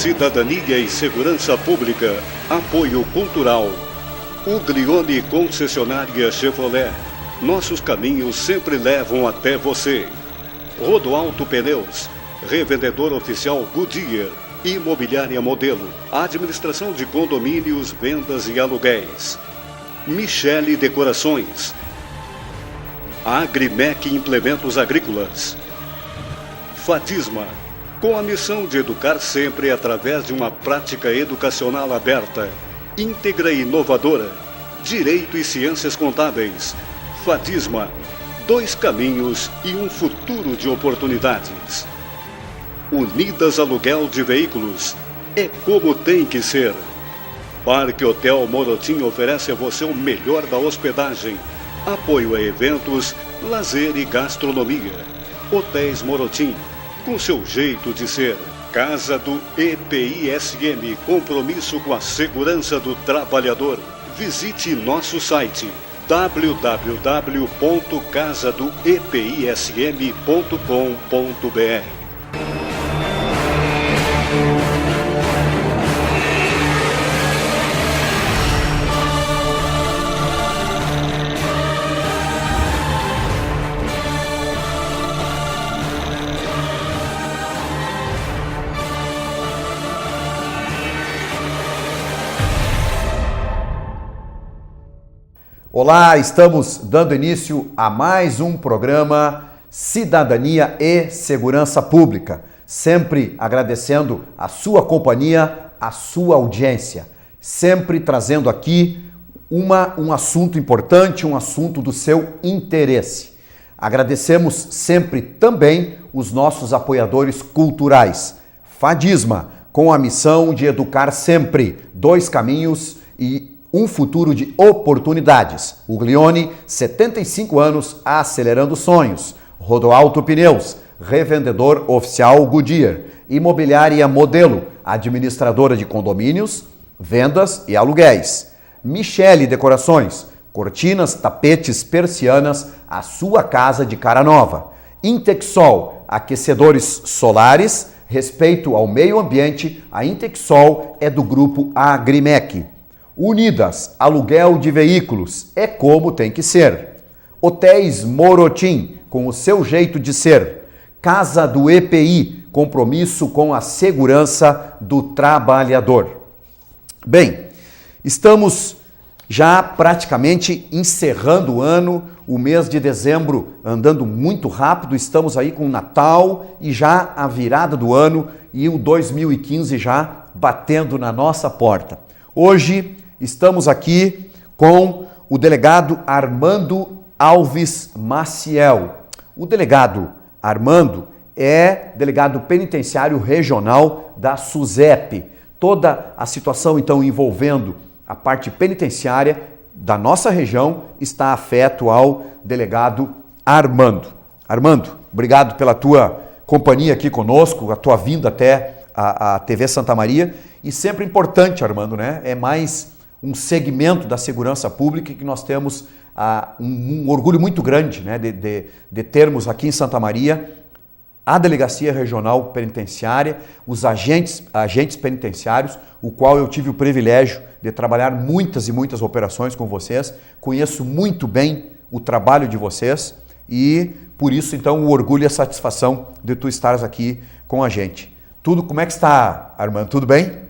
Cidadania e Segurança Pública. Apoio Cultural. Uglione Concessionária Chevrolet. Nossos caminhos sempre levam até você. Rodoalto Pneus. Revendedor oficial Goodyear. Imobiliária Modelo. Administração de condomínios, vendas e aluguéis. Michele Decorações. Agrimec Implementos Agrícolas. Fatisma, com a missão de educar sempre através de uma prática educacional aberta, íntegra e inovadora. Direito e Ciências Contábeis. Fatisma, 2 caminhos e um futuro de oportunidades. Unidas Aluguel de Veículos. É como tem que ser. Parque Hotel Morotim oferece a você o melhor da hospedagem. Apoio a eventos, lazer e gastronomia. Hotéis Morotim, com seu jeito de ser. Casa do EPISM, compromisso com a segurança do trabalhador. Visite nosso site www.casadoepism.com.br. Olá, estamos dando início a mais um programa Cidadania e Segurança Pública. Sempre agradecendo a sua companhia, a sua audiência. Sempre trazendo aqui um assunto importante, um assunto do seu interesse. Agradecemos sempre também os nossos apoiadores culturais. Fadisma, com a missão de educar sempre, 2 caminhos e um futuro de oportunidades. Uglione, 75 anos, acelerando sonhos. Rodoalto Pneus, revendedor oficial Goodyear. Imobiliária Modelo, administradora de condomínios, vendas e aluguéis. Michele Decorações, cortinas, tapetes, persianas, a sua casa de cara nova. Intexol, aquecedores solares, respeito ao meio ambiente, a Intexol é do grupo Agrimec. Unidas, aluguel de veículos, é como tem que ser. Hotéis Morotim, com o seu jeito de ser. Casa do EPI, compromisso com a segurança do trabalhador. Bem, estamos já praticamente encerrando o ano, o mês de dezembro andando muito rápido, estamos aí com o Natal e já a virada do ano e o 2015 já batendo na nossa porta. Hoje estamos aqui com o delegado Armando Alves Maciel. O delegado Armando é delegado penitenciário regional da SUSEP. Toda a situação, então, envolvendo a parte penitenciária da nossa região está afeto ao delegado Armando. Armando, obrigado pela tua companhia aqui conosco, a tua vinda até a TV Santa Maria. E sempre importante, Armando, né? É mais um segmento da segurança pública que nós temos um orgulho muito grande, né, de termos aqui em Santa Maria a Delegacia Regional Penitenciária, os agentes penitenciários, o qual eu tive o privilégio de trabalhar muitas e muitas operações com vocês. Conheço muito bem o trabalho de vocês e, por isso, então, o orgulho e a satisfação de tu estares aqui com a gente. Como é que está, Armando? Tudo bem?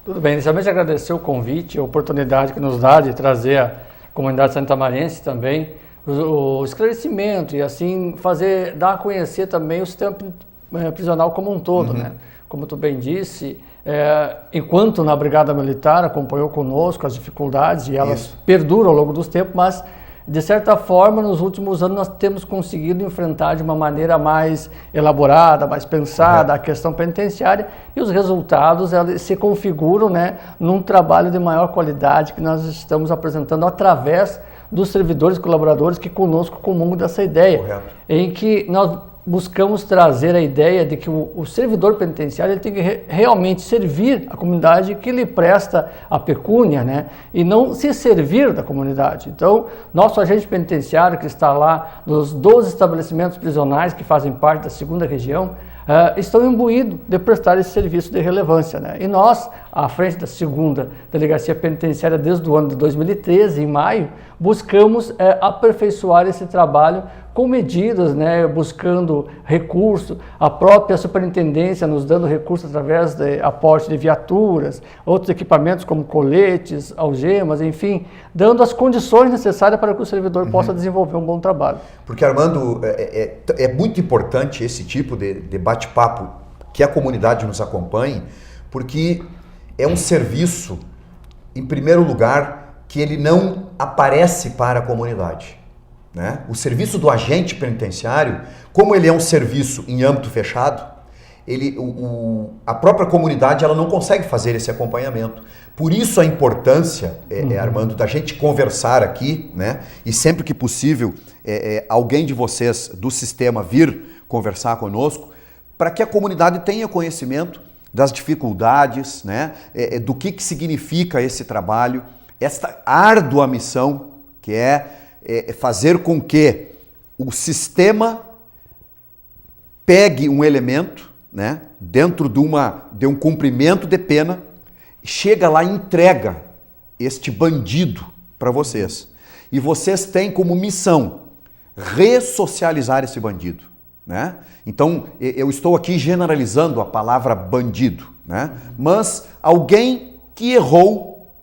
Tudo bem, inicialmente agradecer o convite, a oportunidade que nos dá de trazer a comunidade santamarense também o esclarecimento e assim dar a conhecer também o sistema prisional como um todo, né? Como tu bem disse, enquanto na Brigada Militar acompanhou conosco as dificuldades e elas perduram ao longo dos tempos, mas de certa forma, nos últimos anos, nós temos conseguido enfrentar de uma maneira mais elaborada, mais pensada a questão penitenciária e os resultados se configuram, né, num trabalho de maior qualidade que nós estamos apresentando através dos servidores e colaboradores que conosco comungam dessa ideia, em que nós buscamos trazer a ideia de que o servidor penitenciário ele tem que realmente servir a comunidade que lhe presta a pecúnia, né? E não se servir da comunidade. Então, nosso agente penitenciário que está lá nos 12 estabelecimentos prisionais que fazem parte da 2ª região, estão imbuídos de prestar esse serviço de relevância, né? E nós, à frente da 2ª Delegacia Penitenciária desde o ano de 2013, em maio, buscamos aperfeiçoar esse trabalho com medidas, né, buscando recurso, a própria superintendência nos dando recurso através de aporte de viaturas, outros equipamentos como coletes, algemas, enfim, dando as condições necessárias para que o servidor possa desenvolver um bom trabalho. Porque, Armando, é muito importante esse tipo de bate-papo, que a comunidade nos acompanhe, porque é um serviço, em primeiro lugar, que ele não aparece para a comunidade. Né? O serviço do agente penitenciário, como ele é um serviço em âmbito fechado, a própria comunidade ela não consegue fazer esse acompanhamento. Por isso a importância, Armando, da gente conversar aqui, né? E sempre que possível, alguém de vocês do sistema vir conversar conosco, para que a comunidade tenha conhecimento das dificuldades, né? Do que significa esse trabalho, esta árdua missão que é fazer com que o sistema pegue um elemento, né, dentro de um cumprimento de pena, chega lá e entrega este bandido para vocês. E vocês têm como missão ressocializar esse bandido. Né? Então, eu estou aqui generalizando a palavra bandido, né? Mas alguém que errou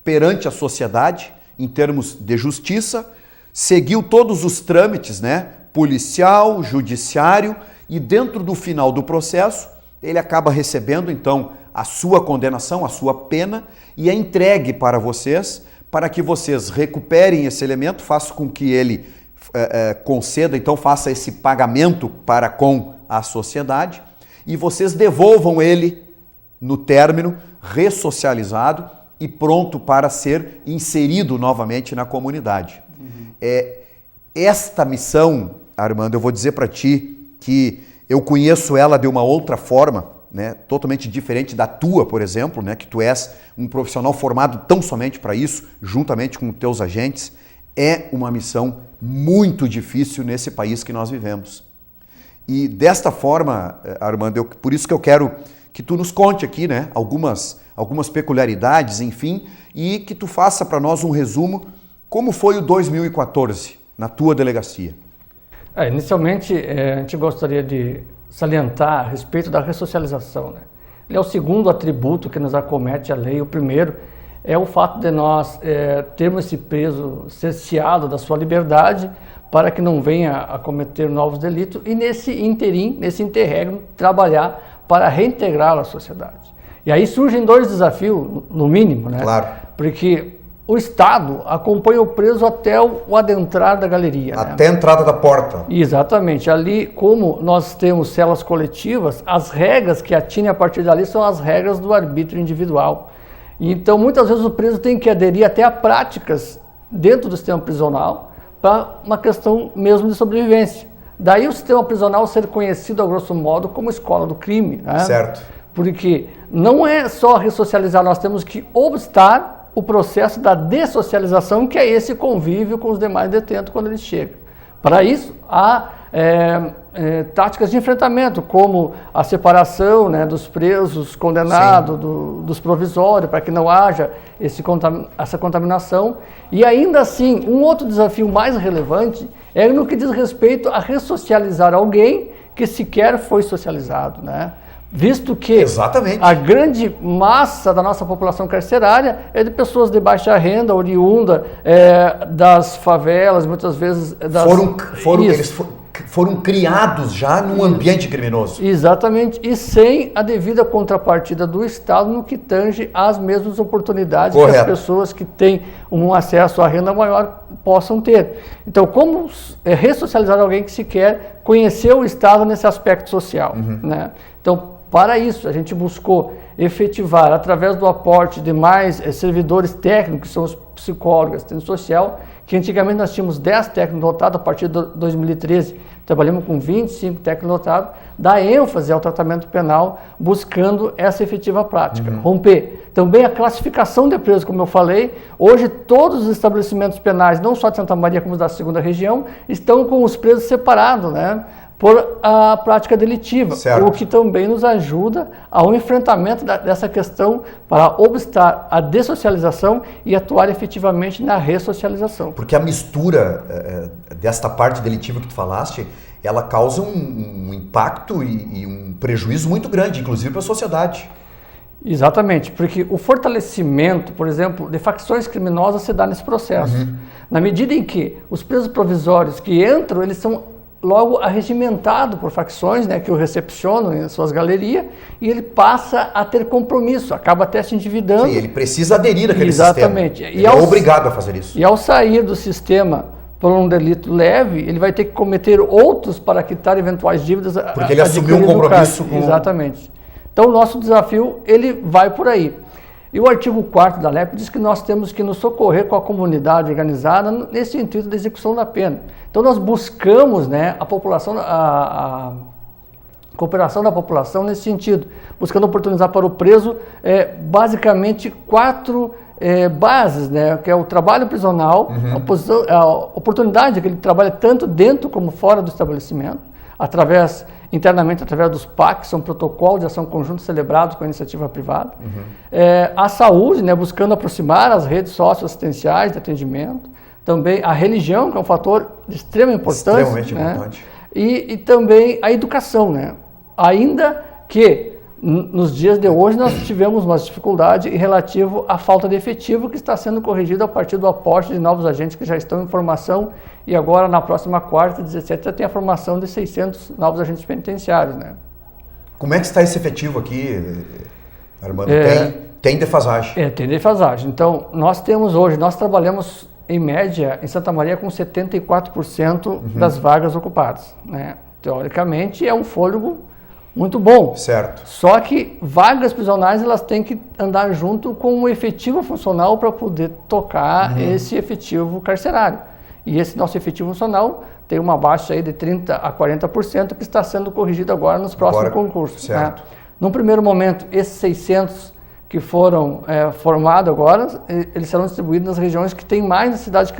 perante a sociedade, em termos de justiça, seguiu todos os trâmites, né? Policial, judiciário, e dentro do final do processo, ele acaba recebendo, então, a sua condenação, a sua pena, e é entregue para vocês, para que vocês recuperem esse elemento, façam com que ele conceda, então faça esse pagamento para com a sociedade, e vocês devolvam ele no término, ressocializado e pronto para ser inserido novamente na comunidade. Esta missão, Armando, eu vou dizer para ti que eu conheço ela de uma outra forma, né, totalmente diferente da tua, por exemplo, né, que tu és um profissional formado tão somente para isso, juntamente com teus agentes. É uma missão muito difícil nesse país que nós vivemos. E desta forma, Armando, por isso que eu quero que tu nos conte aqui, né, algumas peculiaridades, enfim, e que tu faça para nós um resumo. Como foi o 2014 na tua delegacia? Inicialmente, a gente gostaria de salientar a respeito da ressocialização, né? Ele é o segundo atributo que nos acomete a lei. O primeiro é o fato de nós termos esse preso cerceado da sua liberdade para que não venha a cometer novos delitos e nesse interregno, trabalhar para reintegrá-lo à sociedade. E aí surgem dois desafios, no mínimo, né? Claro. Porque o Estado acompanha o preso até o adentrar da galeria. Até a entrada da porta. Exatamente. Ali, como nós temos celas coletivas, as regras que atinem a partir dali são as regras do arbítrio individual. Então, muitas vezes o preso tem que aderir até a práticas dentro do sistema prisional para uma questão mesmo de sobrevivência. Daí o sistema prisional ser conhecido, a grosso modo, como escola do crime. Né? Certo. Porque não é só ressocializar, nós temos que obstar o processo da dessocialização, que é esse convívio com os demais detentos quando eles chegam. Para isso, há táticas de enfrentamento, como a separação, né, dos presos condenados, dos provisórios, para que não haja essa contaminação. E ainda assim, um outro desafio mais relevante é no que diz respeito a ressocializar alguém que sequer foi socializado, né? Visto que Exatamente. A grande massa da nossa população carcerária é de pessoas de baixa renda, oriunda das favelas, muitas vezes... Eles foram criados já num ambiente criminoso. Exatamente, e sem a devida contrapartida do Estado no que tange às mesmas oportunidades que as pessoas que têm um acesso à renda maior possam ter. Então, como ressocializar alguém que sequer conheceu o Estado nesse aspecto social, né? Então, para isso, a gente buscou efetivar, através do aporte de mais servidores técnicos, que são os psicólogos, assistente social, que antigamente nós tínhamos 10 técnicos lotados, a partir de 2013 trabalhamos com 25 técnicos lotados, dá ênfase ao tratamento penal, buscando essa efetiva prática, romper. Também a classificação de presos, como eu falei, hoje todos os estabelecimentos penais, não só de Santa Maria como os da 2ª região, estão com os presos separados, né? por a prática delitiva, certo. O que também nos ajuda ao enfrentamento dessa questão para obstar a dessocialização e atuar efetivamente na ressocialização. Porque a mistura desta parte delitiva que tu falaste, ela causa um impacto e um prejuízo muito grande, inclusive para a sociedade. Exatamente, porque o fortalecimento, por exemplo, de facções criminosas se dá nesse processo. Na medida em que os presos provisórios que entram, eles são logo arregimentados por facções, né, que o recepcionam em suas galerias, e ele passa a ter compromisso, acaba até se endividando. Sim, ele precisa aderir àquele Exatamente. sistema. Ele é obrigado a fazer isso. E ao sair do sistema por um delito leve, ele vai ter que cometer outros para quitar eventuais dívidas. Porque ele assumiu um compromisso com... Exatamente. Então, o nosso desafio, ele vai por aí. E o artigo 4º da LEP diz que nós temos que nos socorrer com a comunidade organizada nesse intuito da execução da pena. Então, nós buscamos, né, a população, a cooperação da população nesse sentido, buscando oportunizar para o preso, basicamente, 4 bases, né, que é o trabalho prisional, a oportunidade que ele trabalha tanto dentro como fora do estabelecimento, internamente através dos PACs, são protocolos de ação conjunta celebrados com a iniciativa privada. A saúde, né, buscando aproximar as redes socioassistenciais de atendimento. Também a religião, que é um fator de extrema importância. Extremamente importante. E também a educação, né? Ainda que nos dias de hoje nós tivemos uma dificuldade relativo à falta de efetivo que está sendo corrigida a partir do aporte de novos agentes que já estão em formação e agora na próxima quarta, 17, já tem a formação de 600 novos agentes penitenciários, né? Como é que está esse efetivo aqui, Armando? Tem defasagem? Tem defasagem. Então, nós trabalhamos em média em Santa Maria com 74% das vagas ocupadas, né? Teoricamente é um fôlego muito bom. Certo. Só que vagas prisionais elas têm que andar junto com um efetivo funcional para poder tocar esse efetivo carcerário. E esse nosso efetivo funcional tem uma baixa aí de 30% a 40% que está sendo corrigido agora nos próximos concursos. Certo. Né? Num primeiro momento, esses 600 que foram formados agora, eles serão distribuídos nas regiões que têm mais necessidade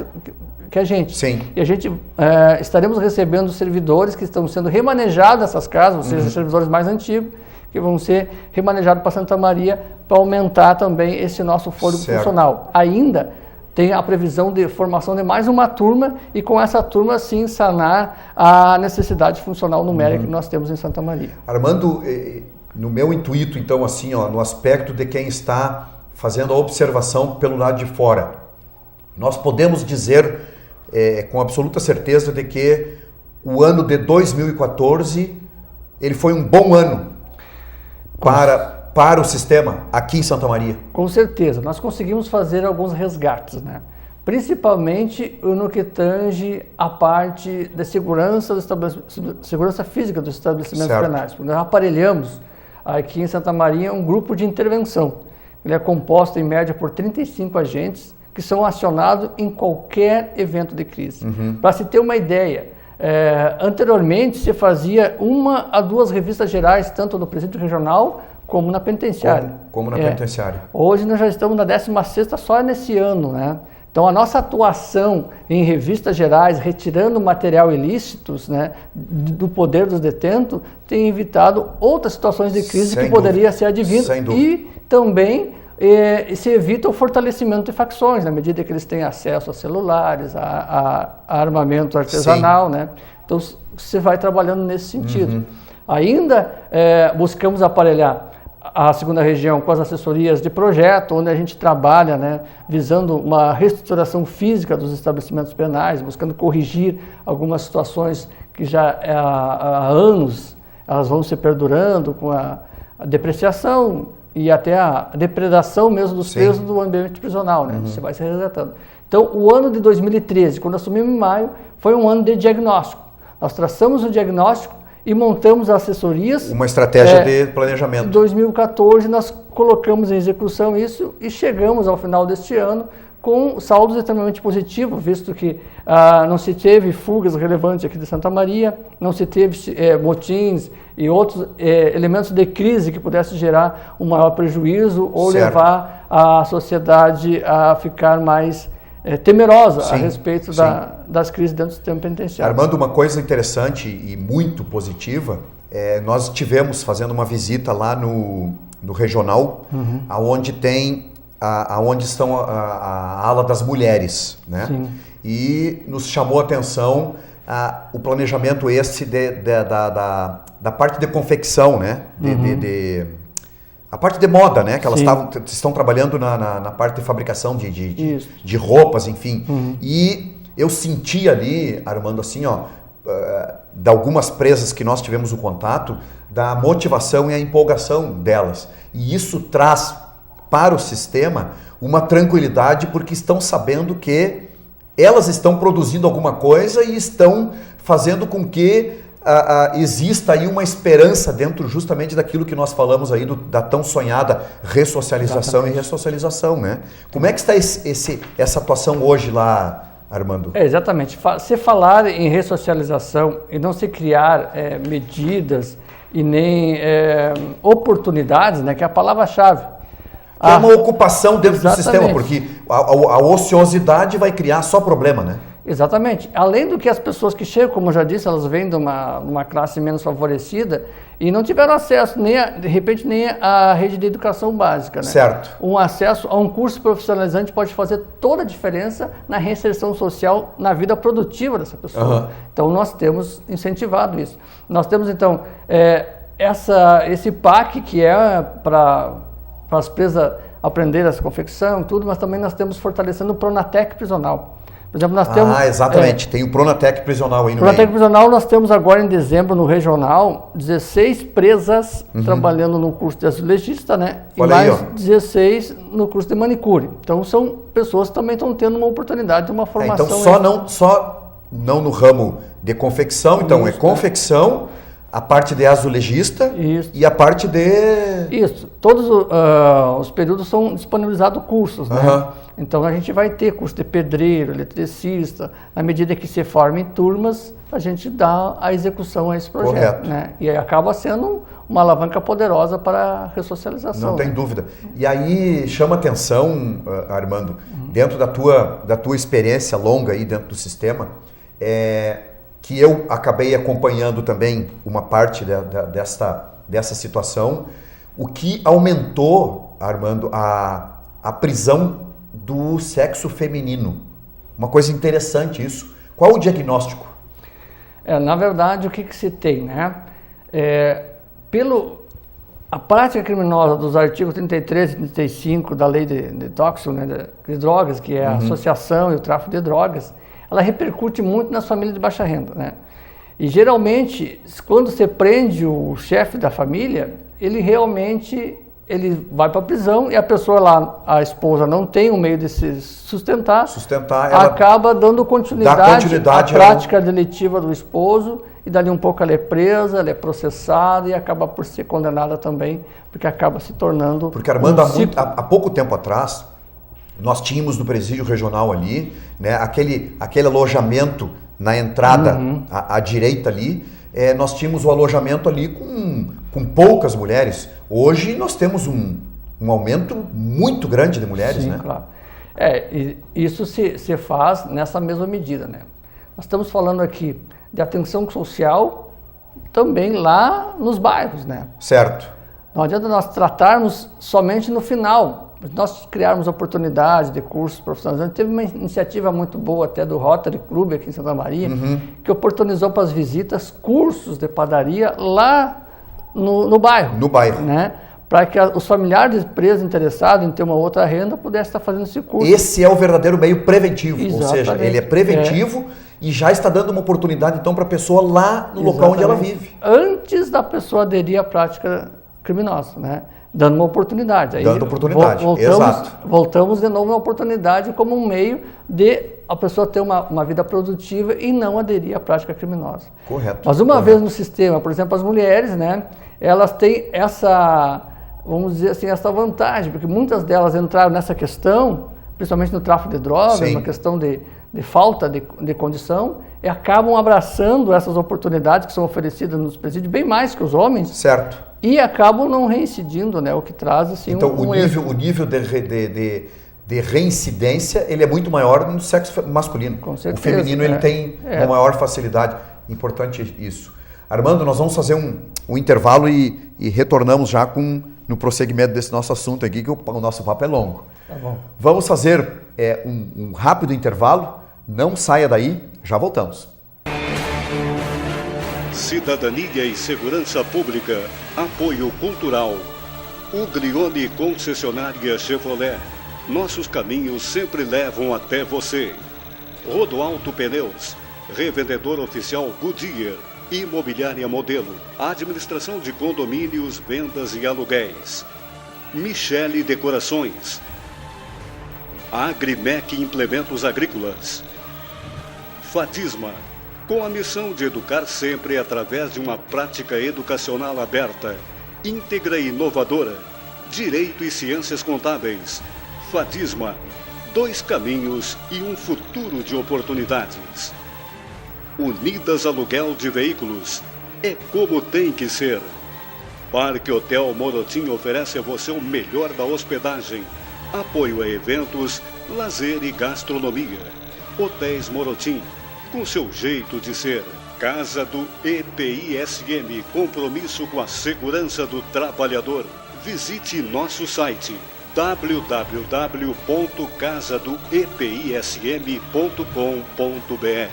que a gente. Sim. E a gente estaremos recebendo servidores que estão sendo remanejados nessas casas, ou seja, servidores mais antigos, que vão ser remanejados para Santa Maria para aumentar também esse nosso fôlego funcional. Ainda tem a previsão de formação de mais uma turma e com essa turma sim sanar a necessidade funcional numérica que nós temos em Santa Maria. Armando, no meu intuito então assim, ó, no aspecto de quem está fazendo a observação pelo lado de fora, nós podemos dizer com absoluta certeza de que o ano de 2014 ele foi um bom ano para o sistema aqui em Santa Maria. Com certeza, nós conseguimos fazer alguns resgates, né? Principalmente no que tange a parte da segurança física dos estabelecimentos penais. Nós aparelhamos aqui em Santa Maria um grupo de intervenção. Ele é composto em média por 35 agentes que são acionados em qualquer evento de crise. Para se ter uma ideia, anteriormente se fazia 1 a 2 revistas gerais, tanto no presídio regional como na penitenciária. Como na penitenciária. Hoje nós já estamos na 16ª só nesse ano, né? Então a nossa atuação em revistas gerais, retirando material ilícitos, né, do poder dos detentos, tem evitado outras situações de crise que poderia ser advinda. E também se evita o fortalecimento de facções, na medida que eles têm acesso a celulares, a armamento artesanal, né? Então você vai trabalhando nesse sentido. Ainda buscamos aparelhar a segunda região com as assessorias de projeto, onde a gente trabalha, né, visando uma reestruturação física dos estabelecimentos penais, buscando corrigir algumas situações que já há anos elas vão se perdurando com a depreciação e até a depredação mesmo dos presos do ambiente prisional, né? Você vai se resgatando. Então, o ano de 2013, quando assumimos em maio, foi um ano de diagnóstico. Nós traçamos o diagnóstico e montamos assessorias. Uma estratégia de planejamento. Em 2014, nós colocamos em execução isso e chegamos ao final deste ano com saldos extremamente positivos, visto que não se teve fugas relevantes aqui de Santa Maria, não se teve motins e outros elementos de crise que pudessem gerar um maior prejuízo ou levar a sociedade a ficar mais temerosa Sim, a respeito das crises dentro do sistema penitenciário. Armando, uma coisa interessante e muito positiva, nós tivemos fazendo uma visita lá no regional, aonde tem aonde estão a ala das mulheres, né? Sim. E nos chamou a atenção o planejamento da parte de confecção, né? A parte de moda, né? Que elas estão trabalhando na parte de fabricação de roupas, enfim. E eu senti ali, Armando, assim, ó, de algumas presas que nós tivemos o contato, da motivação e a empolgação delas. E isso traz para o sistema uma tranquilidade, porque estão sabendo que elas estão produzindo alguma coisa e estão fazendo com que exista aí uma esperança dentro justamente daquilo que nós falamos aí da tão sonhada ressocialização. Exatamente. E ressocialização, né? Como é que está essa atuação hoje lá, Armando? Exatamente. Se falar em ressocialização e não se criar medidas e nem oportunidades, né, que é a palavra-chave. É uma ocupação dentro do sistema, porque a ociosidade vai criar só problema, né? Exatamente. Além do que as pessoas que chegam, como eu já disse, elas vêm de uma classe menos favorecida e não tiveram acesso, de repente, nem à rede de educação básica, né? Certo. Um acesso a um curso profissionalizante pode fazer toda a diferença na reinserção social, na vida produtiva dessa pessoa. Então, nós temos incentivado isso. Nós temos, então, esse PAC, que é para as presas aprenderem essa confecção e tudo, mas também nós temos fortalecendo o Pronatec prisional. Por exemplo, nós temos... exatamente. Tem o Pronatec prisional aí no Pronatec meio. prisional, nós temos agora em dezembro no regional 16 presas trabalhando no curso de azulejista, né? Olha e mais aí, ó. 16 no curso de manicure. Então são pessoas que também estão tendo uma oportunidade de uma formação. Então não no ramo de confecção, então é confecção, a parte de azulejista e a parte de... Isso. Todos os períodos são disponibilizados cursos, né? Então a gente vai ter curso de pedreiro, eletricista, à medida que se forma em turmas, a gente dá a execução a esse projeto. Correto. Né? E aí acaba sendo uma alavanca poderosa para a ressocialização. Não tem dúvida. E aí chama atenção, Armando, dentro da tua experiência longa aí dentro do sistema, que eu acabei acompanhando também uma parte dessa situação, o que aumentou, Armando, a prisão do sexo feminino. Uma coisa interessante isso. Qual o diagnóstico? Na verdade, o que se tem, né? A prática criminosa dos artigos 33 e 35 da lei de tóxico, né, de drogas, que é a associação e o tráfico de drogas, ela repercute muito nas famílias de baixa renda, né? E geralmente, quando você prende o chefe da família, ele vai para a prisão e a pessoa lá, a esposa, não tem um meio de se sustentar, ela acaba dando continuidade à prática delitiva do esposo, e dali um pouco ela é presa, ela é processada e acaba por ser condenada também, porque acaba se tornando... Porque, Armando, há pouco tempo atrás, nós tínhamos no presídio regional ali, né, aquele alojamento na entrada à direita ali, nós tínhamos o alojamento ali com poucas mulheres. Hoje nós temos um aumento muito grande de mulheres, né? Claro. E isso se faz nessa mesma medida, né? Nós estamos falando aqui de atenção social também lá nos bairros, né? Certo. Não adianta nós tratarmos somente no final. Nós criarmos oportunidades de cursos profissionalizantes. Teve uma iniciativa muito boa até do Rotary Club aqui em Santa Maria, que oportunizou para as visitas cursos de padaria lá no bairro. No bairro. Né? Para que os familiares de presos interessados em ter uma outra renda pudessem estar fazendo esse curso. Esse é o verdadeiro meio preventivo. Exatamente. Ou seja, ele é preventivo e já está dando uma oportunidade então para a pessoa lá no local onde ela vive. Antes da pessoa aderir à prática criminosa, né? Dando uma oportunidade. Aí Exato. Voltamos de novo na oportunidade como um meio de a pessoa ter uma vida produtiva e não aderir à prática criminosa. Correto. Mas uma vez no sistema, por exemplo, as mulheres, né, elas têm essa, vamos dizer assim, essa vantagem, porque muitas delas entraram nessa questão, principalmente no tráfico de drogas, na questão de falta de condição, e acabam abraçando essas oportunidades que são oferecidas nos presídios, bem mais que os homens. Certo. E acabam não reincidindo, né? O que traz assim então, o nível de de reincidência, ele é muito maior no sexo masculino. Com certeza, o feminino ele tem uma maior facilidade. Importante isso. Armando, nós vamos fazer um intervalo e retornamos já no prosseguimento desse nosso assunto aqui, que o nosso papo é longo. Tá bom. Vamos fazer um rápido intervalo. Não saia daí, já voltamos. Cidadania e Segurança Pública. Apoio Cultural. Uglione Concessionária Chevrolet. Nossos caminhos sempre levam até você. Rodoalto Pneus. Revendedor oficial Goodyear. Imobiliária Modelo. Administração de condomínios, vendas e aluguéis. Michele Decorações. Agrimec Implementos Agrícolas. Fatisma. Com a missão de educar sempre através de uma prática educacional aberta, íntegra e inovadora. Direito e Ciências Contábeis. Fatisma. 2 caminhos e um futuro de oportunidades. Unidas Aluguel de Veículos. É como tem que ser. Parque Hotel Morotim oferece a você o melhor da hospedagem. Apoio a eventos, lazer e gastronomia. Hotéis Morotim, com seu jeito de ser. Casa do EPISM, compromisso com a segurança do trabalhador. Visite nosso site www.casadoepism.com.br.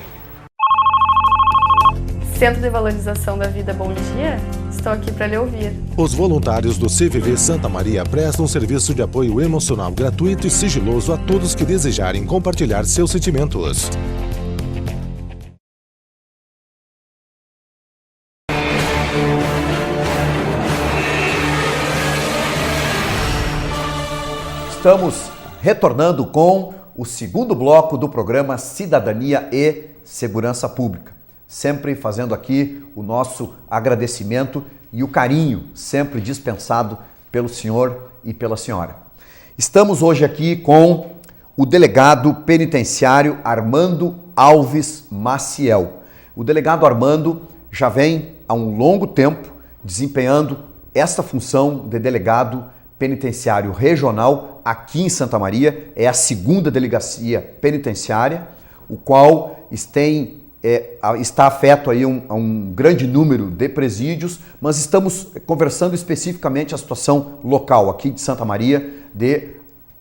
Centro de Valorização da Vida Bom Dia, estou aqui para lhe ouvir. Os voluntários do CVV Santa Maria prestam um serviço de apoio emocional gratuito e sigiloso a todos que desejarem compartilhar seus sentimentos. Estamos retornando com o segundo bloco do programa Cidadania e Segurança Pública. Sempre fazendo aqui o nosso agradecimento e o carinho sempre dispensado pelo senhor e pela senhora. Estamos hoje aqui com o delegado penitenciário Armando Alves Maciel. O delegado Armando já vem há um longo tempo desempenhando esta função de delegado penitenciário regional aqui em Santa Maria. É a segunda delegacia penitenciária, o qual está afeto aí a um grande número de presídios, mas estamos conversando especificamente a situação local aqui de Santa Maria, de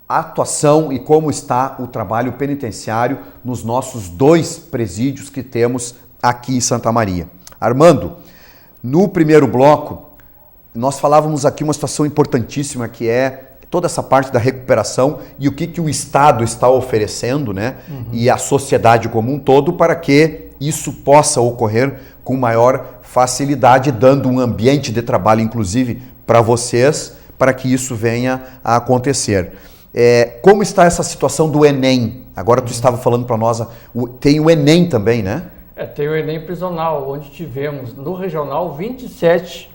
atuação e como está o trabalho penitenciário nos nossos 2 presídios que temos aqui em Santa Maria. Armando, no primeiro bloco, nós falávamos aqui uma situação importantíssima que é toda essa parte da recuperação e o que o Estado está oferecendo, né? E a sociedade como um todo para que isso possa ocorrer com maior facilidade, dando um ambiente de trabalho, inclusive, para vocês, para que isso venha a acontecer. Como está essa situação do Enem? Agora tu estava falando para nós, tem o Enem também, né? Tem o Enem prisional, onde tivemos no regional 27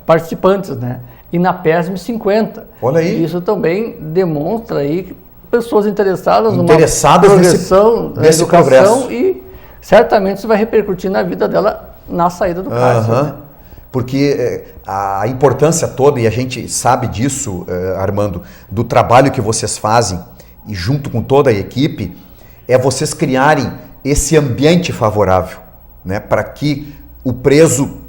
participantes, né? E na PESM 50. Olha aí. Isso também demonstra aí que pessoas interessadas numa progressão da educação e certamente isso vai repercutir na vida dela na saída do cárcere. Né? Porque a importância toda, e a gente sabe disso, Armando, do trabalho que vocês fazem e junto com toda a equipe, é vocês criarem esse ambiente favorável, né, para que o preso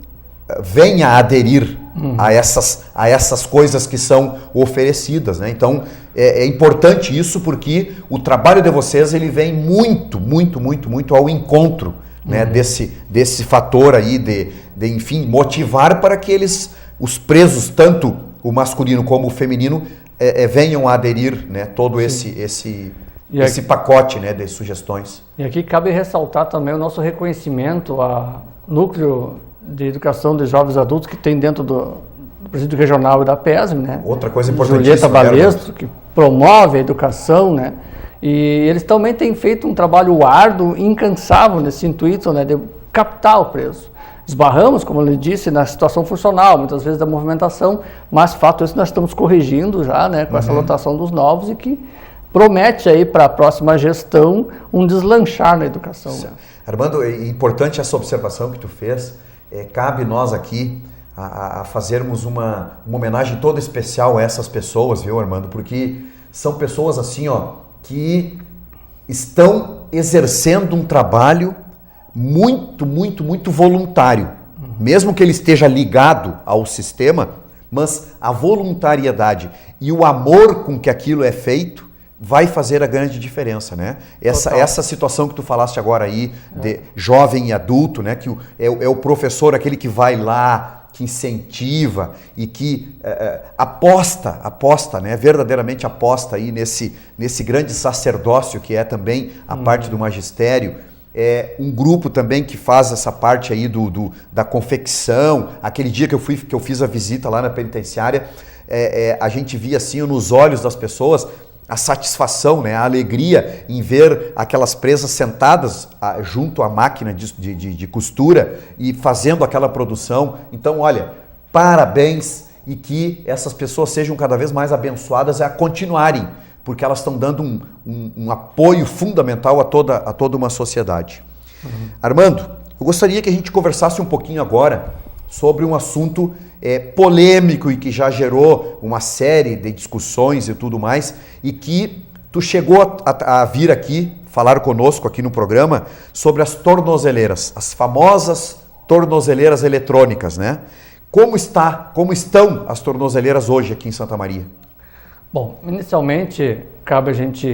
venha a aderir a essas coisas que são oferecidas, né? Então é importante isso porque o trabalho de vocês ele vem muito ao encontro, né, desse fator aí de enfim motivar para que os presos, tanto o masculino como o feminino, venham a aderir, né, todo esse pacote, né, de sugestões. E aqui cabe ressaltar também o nosso reconhecimento a Núcleo de Educação de Jovens Adultos que tem dentro do Presídio Regional e da PESM, né? Outra coisa importantíssima. Julieta Balestro, que promove a educação, né? E eles também têm feito um trabalho árduo e incansável nesse intuito, né, de captar o preso. Esbarramos, como eu lhe disse, na situação funcional, muitas vezes da movimentação, mas fato isso nós estamos corrigindo já, né, com essa lotação dos novos e que promete aí para a próxima gestão um deslanchar na educação. Né? Armando, é importante essa observação que tu fez. Cabe nós aqui a fazermos uma homenagem toda especial a essas pessoas, viu, Armando? Porque são pessoas assim, ó, que estão exercendo um trabalho muito, muito, muito voluntário. Mesmo que ele esteja ligado ao sistema, mas a voluntariedade e o amor com que aquilo é feito vai fazer a grande diferença, né? Essa situação que tu falaste agora aí, de jovem e adulto, né? Que é o professor, aquele que vai lá, que incentiva e que aposta, né? Verdadeiramente aposta aí nesse grande sacerdócio que é também a parte do magistério. É um grupo também que faz essa parte aí da confecção. Aquele dia que eu fiz a visita lá na penitenciária, a gente via assim nos olhos das pessoas a satisfação, né? A alegria em ver aquelas presas sentadas junto à máquina de costura e fazendo aquela produção. Então, olha, parabéns, e que essas pessoas sejam cada vez mais abençoadas a continuarem, porque elas estão dando um apoio fundamental a toda uma sociedade. Armando, eu gostaria que a gente conversasse um pouquinho agora sobre um assunto polêmico e que já gerou uma série de discussões e tudo mais, e que tu chegou a vir aqui falar conosco aqui no programa sobre as tornozeleiras, as famosas tornozeleiras eletrônicas, né? Como estão as tornozeleiras hoje aqui em Santa Maria? Bom, inicialmente, cabe a gente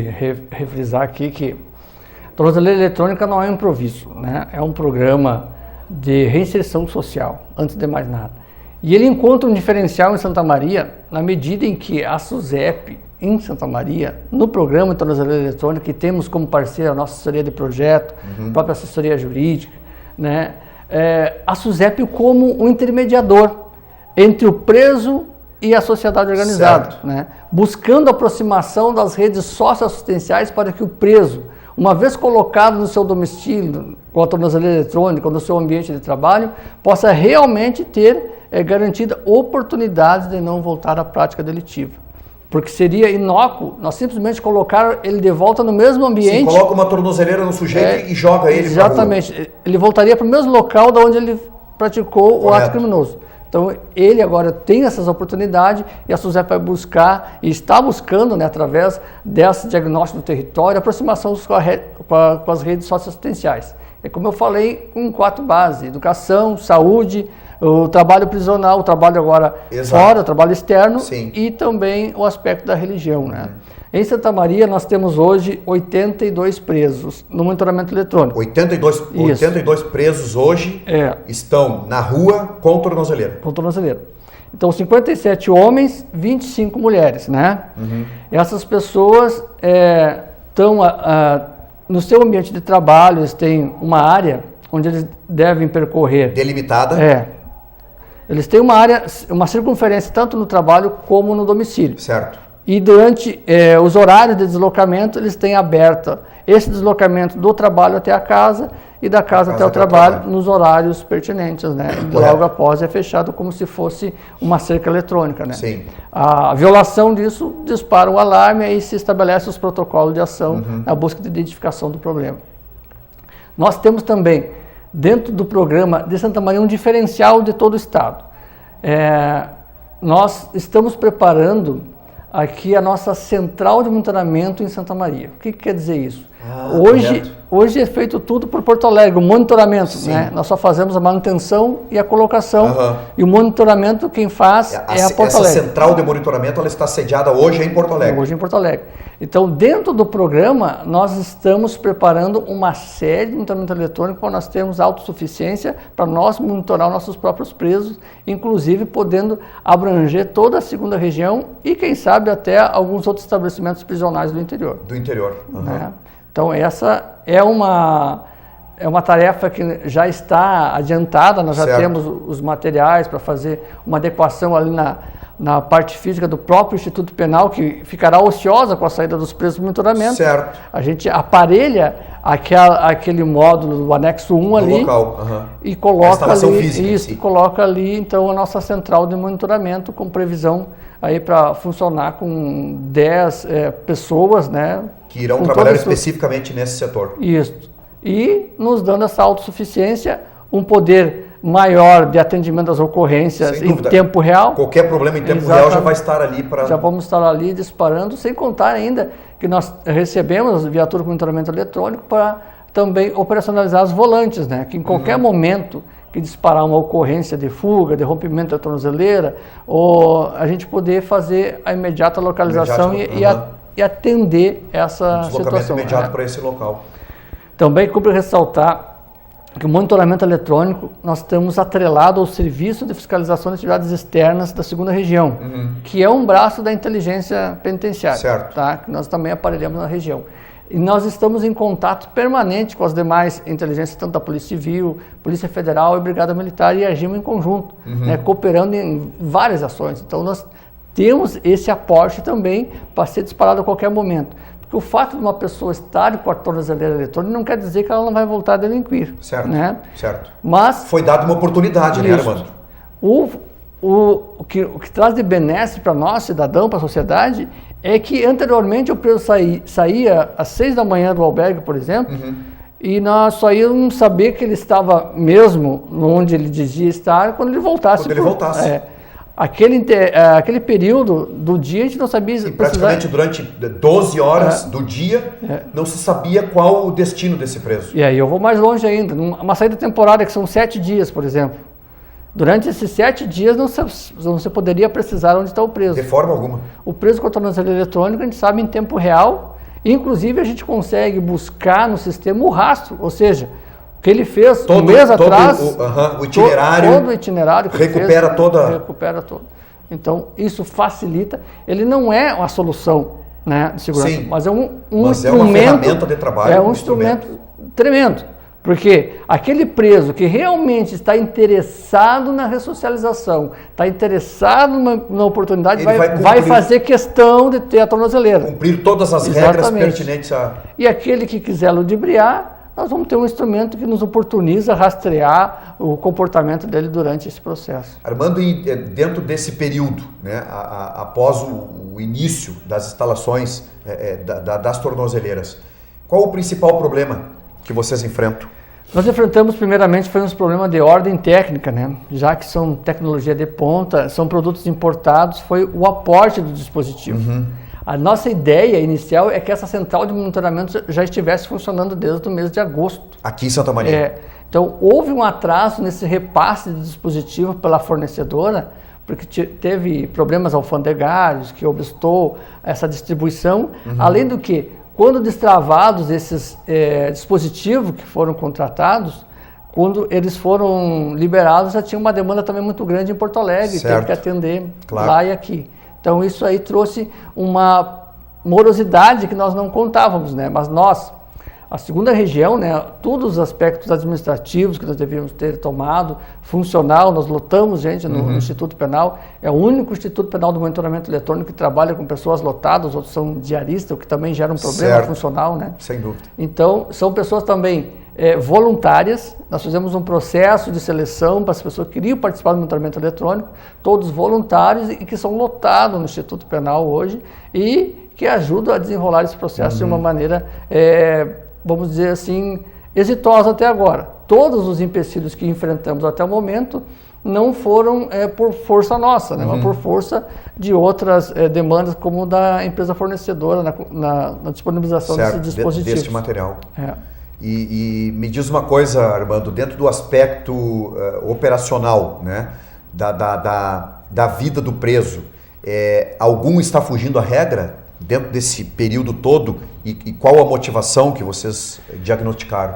refrisar aqui que a tornozeleira eletrônica não é um improviso, né? É um programa de reinserção social, antes de mais nada. E ele encontra um diferencial em Santa Maria na medida em que a SUSEP, em Santa Maria, no programa de tornozeleira eletrônica, que temos como parceira a nossa assessoria de projeto, a própria assessoria jurídica, né? A SUSEP como um intermediador entre o preso e a sociedade organizada, né? Buscando a aproximação das redes socioassistenciais para que o preso, uma vez colocado no seu domicílio, com a tornozeleira eletrônica, no seu ambiente de trabalho, possa realmente ter garantida oportunidades de não voltar à prática delitiva. Porque seria inócuo nós simplesmente colocar ele de volta no mesmo ambiente. Sim, coloca uma tornozeleira no sujeito e joga ele para a rua. Exatamente. Ele voltaria para o mesmo local da onde ele praticou o ato criminoso. Então, ele agora tem essas oportunidades e a SUSEP vai buscar e está buscando, né, através desse diagnóstico do território, aproximação com as redes socioassistenciais. É como eu falei, com 4 bases: educação, saúde, o trabalho prisional, o trabalho agora fora, o trabalho externo. Sim. E também o aspecto da religião, né? Em Santa Maria, nós temos hoje 82 presos no monitoramento eletrônico. 82 presos hoje estão na rua com tornozeleira. Com tornozeleira. Então, 57 homens, 25 mulheres, né? Essas pessoas estão no seu ambiente de trabalho, eles têm uma área onde eles devem percorrer. Delimitada? Eles têm uma área, uma circunferência tanto no trabalho como no domicílio. Certo. E durante os horários de deslocamento, eles têm aberto esse deslocamento do trabalho até a casa e da casa até o trabalho nos horários pertinentes, né? Logo após é fechado como se fosse uma cerca eletrônica, né? Sim. A violação disso dispara o alarme e se estabelece os protocolos de ação na busca de identificação do problema. Nós temos também, dentro do programa de Santa Maria, um diferencial de todo o estado. Nós estamos preparando aqui a nossa central de monitoramento em Santa Maria. O que quer dizer isso? Hoje é feito tudo por Porto Alegre, o monitoramento, né? Nós só fazemos a manutenção e a colocação, e o monitoramento quem faz é a Porto Alegre. Essa central de monitoramento, ela está sediada hoje em Porto Alegre. Hoje em Porto Alegre. Então, dentro do programa, nós estamos preparando uma série de monitoramento eletrônico para nós termos autossuficiência, para nós monitorar os nossos próprios presos, inclusive podendo abranger toda a 2ª região e, quem sabe, até alguns outros estabelecimentos prisionais do interior. Do interior. Né? Então, essa é uma tarefa que já está adiantada, nós já temos os materiais para fazer uma adequação ali na parte física do próprio Instituto Penal, que ficará ociosa com a saída dos presos do monitoramento. Certo. A gente aparelha aquele módulo do anexo 1 ali e coloca ali, física, coloca ali então a nossa central de monitoramento com previsão aí para funcionar com 10 pessoas, né? Que irão trabalhar especificamente nesse setor. Isso. E nos dando essa autossuficiência, um poder maior de atendimento às ocorrências em tempo real. Qualquer problema em tempo real já vai estar ali para... Já vamos estar ali disparando, sem contar ainda que nós recebemos viatura com monitoramento eletrônico para também operacionalizar os volantes, né? Que em qualquer momento que disparar uma ocorrência de fuga, de rompimento da tornozeleira, ou a gente poder fazer a imediata localização e atender essa situação. Imediato para esse local. Também cumpre ressaltar que o monitoramento eletrônico nós estamos atrelado ao Serviço de Fiscalização de Atividades Externas da 2ª Região, que é um braço da inteligência penitenciária, certo. Tá? Que nós também aparelhamos na região. E nós estamos em contato permanente com as demais inteligências, tanto da Polícia Civil, Polícia Federal e Brigada Militar, e agimos em conjunto, né, cooperando em várias ações. Então nós temos esse aporte também para ser disparado a qualquer momento. Porque o fato de uma pessoa estar com a tornozeleira eletrônica não quer dizer que ela não vai voltar a delinquir. Certo, né? certo. Mas foi dada uma oportunidade, né, Armando? O que traz de benesse para nós, cidadão, para a sociedade, é que anteriormente o preso saía às 6 da manhã do albergue, por exemplo, e nós só íamos saber que ele estava mesmo onde ele dizia estar quando ele voltasse. Quando ele voltasse. Aquele período do dia a gente não sabia... E praticamente durante 12 horas do dia não se sabia qual o destino desse preso. E aí eu vou mais longe ainda, uma saída temporária que são 7 dias, por exemplo. Durante esses 7 dias não se poderia precisar onde está o preso. De forma alguma. O preso com a tornozeleira eletrônica a gente sabe em tempo real, inclusive a gente consegue buscar no sistema o rastro, ou seja, o que ele fez um mês atrás, o itinerário, todo o itinerário que recupera ele fez, recupera todo. Então isso facilita, ele não é uma solução, né, de segurança, sim, mas é um mas instrumento, é uma ferramenta de trabalho, é um instrumento tremendo. Porque aquele preso que realmente está interessado na ressocialização, está interessado na oportunidade, vai fazer questão de ter a tornozeleira. Cumprir todas as regras pertinentes a... E aquele que quiser ludibriar, nós vamos ter um instrumento que nos oportuniza rastrear o comportamento dele durante esse processo. Armando, dentro desse período, né, após o início das instalações das tornozeleiras, qual o principal problema que vocês enfrentam? Nós enfrentamos primeiramente foi uns problemas de ordem técnica, né? Já que são tecnologia de ponta, são produtos importados, foi o aporte do dispositivo. A nossa ideia inicial é que essa central de monitoramento já estivesse funcionando desde o mês de agosto. Aqui em Santa Maria? Então houve um atraso nesse repasse de dispositivo pela fornecedora, porque teve problemas alfandegários que obstou essa distribuição, além do que quando destravados esses dispositivos que foram contratados, quando eles foram liberados, já tinha uma demanda também muito grande em Porto Alegre, teve que atender lá e aqui. Então isso aí trouxe uma morosidade que nós não contávamos, né? Mas nós, a 2ª Região, né, todos os aspectos administrativos que nós devíamos ter tomado, funcional, nós lotamos gente no Instituto Penal, é o único Instituto Penal do Monitoramento Eletrônico que trabalha com pessoas lotadas, outros são diaristas, o que também gera um problema funcional, né? Sem dúvida. Então, são pessoas também voluntárias, nós fizemos um processo de seleção para as pessoas que queriam participar do monitoramento eletrônico, todos voluntários e que são lotados no Instituto Penal hoje e que ajudam a desenrolar esse processo de uma maneira... vamos dizer assim, exitosa até agora. Todos os empecilhos que enfrentamos até o momento não foram por força nossa, né, mas por força de outras demandas, como da empresa fornecedora na disponibilização desse dispositivo. Deste material. E me diz uma coisa, Armando, dentro do aspecto operacional, né, da vida do preso, algum está fugindo à regra dentro desse período todo e qual a motivação que vocês diagnosticaram?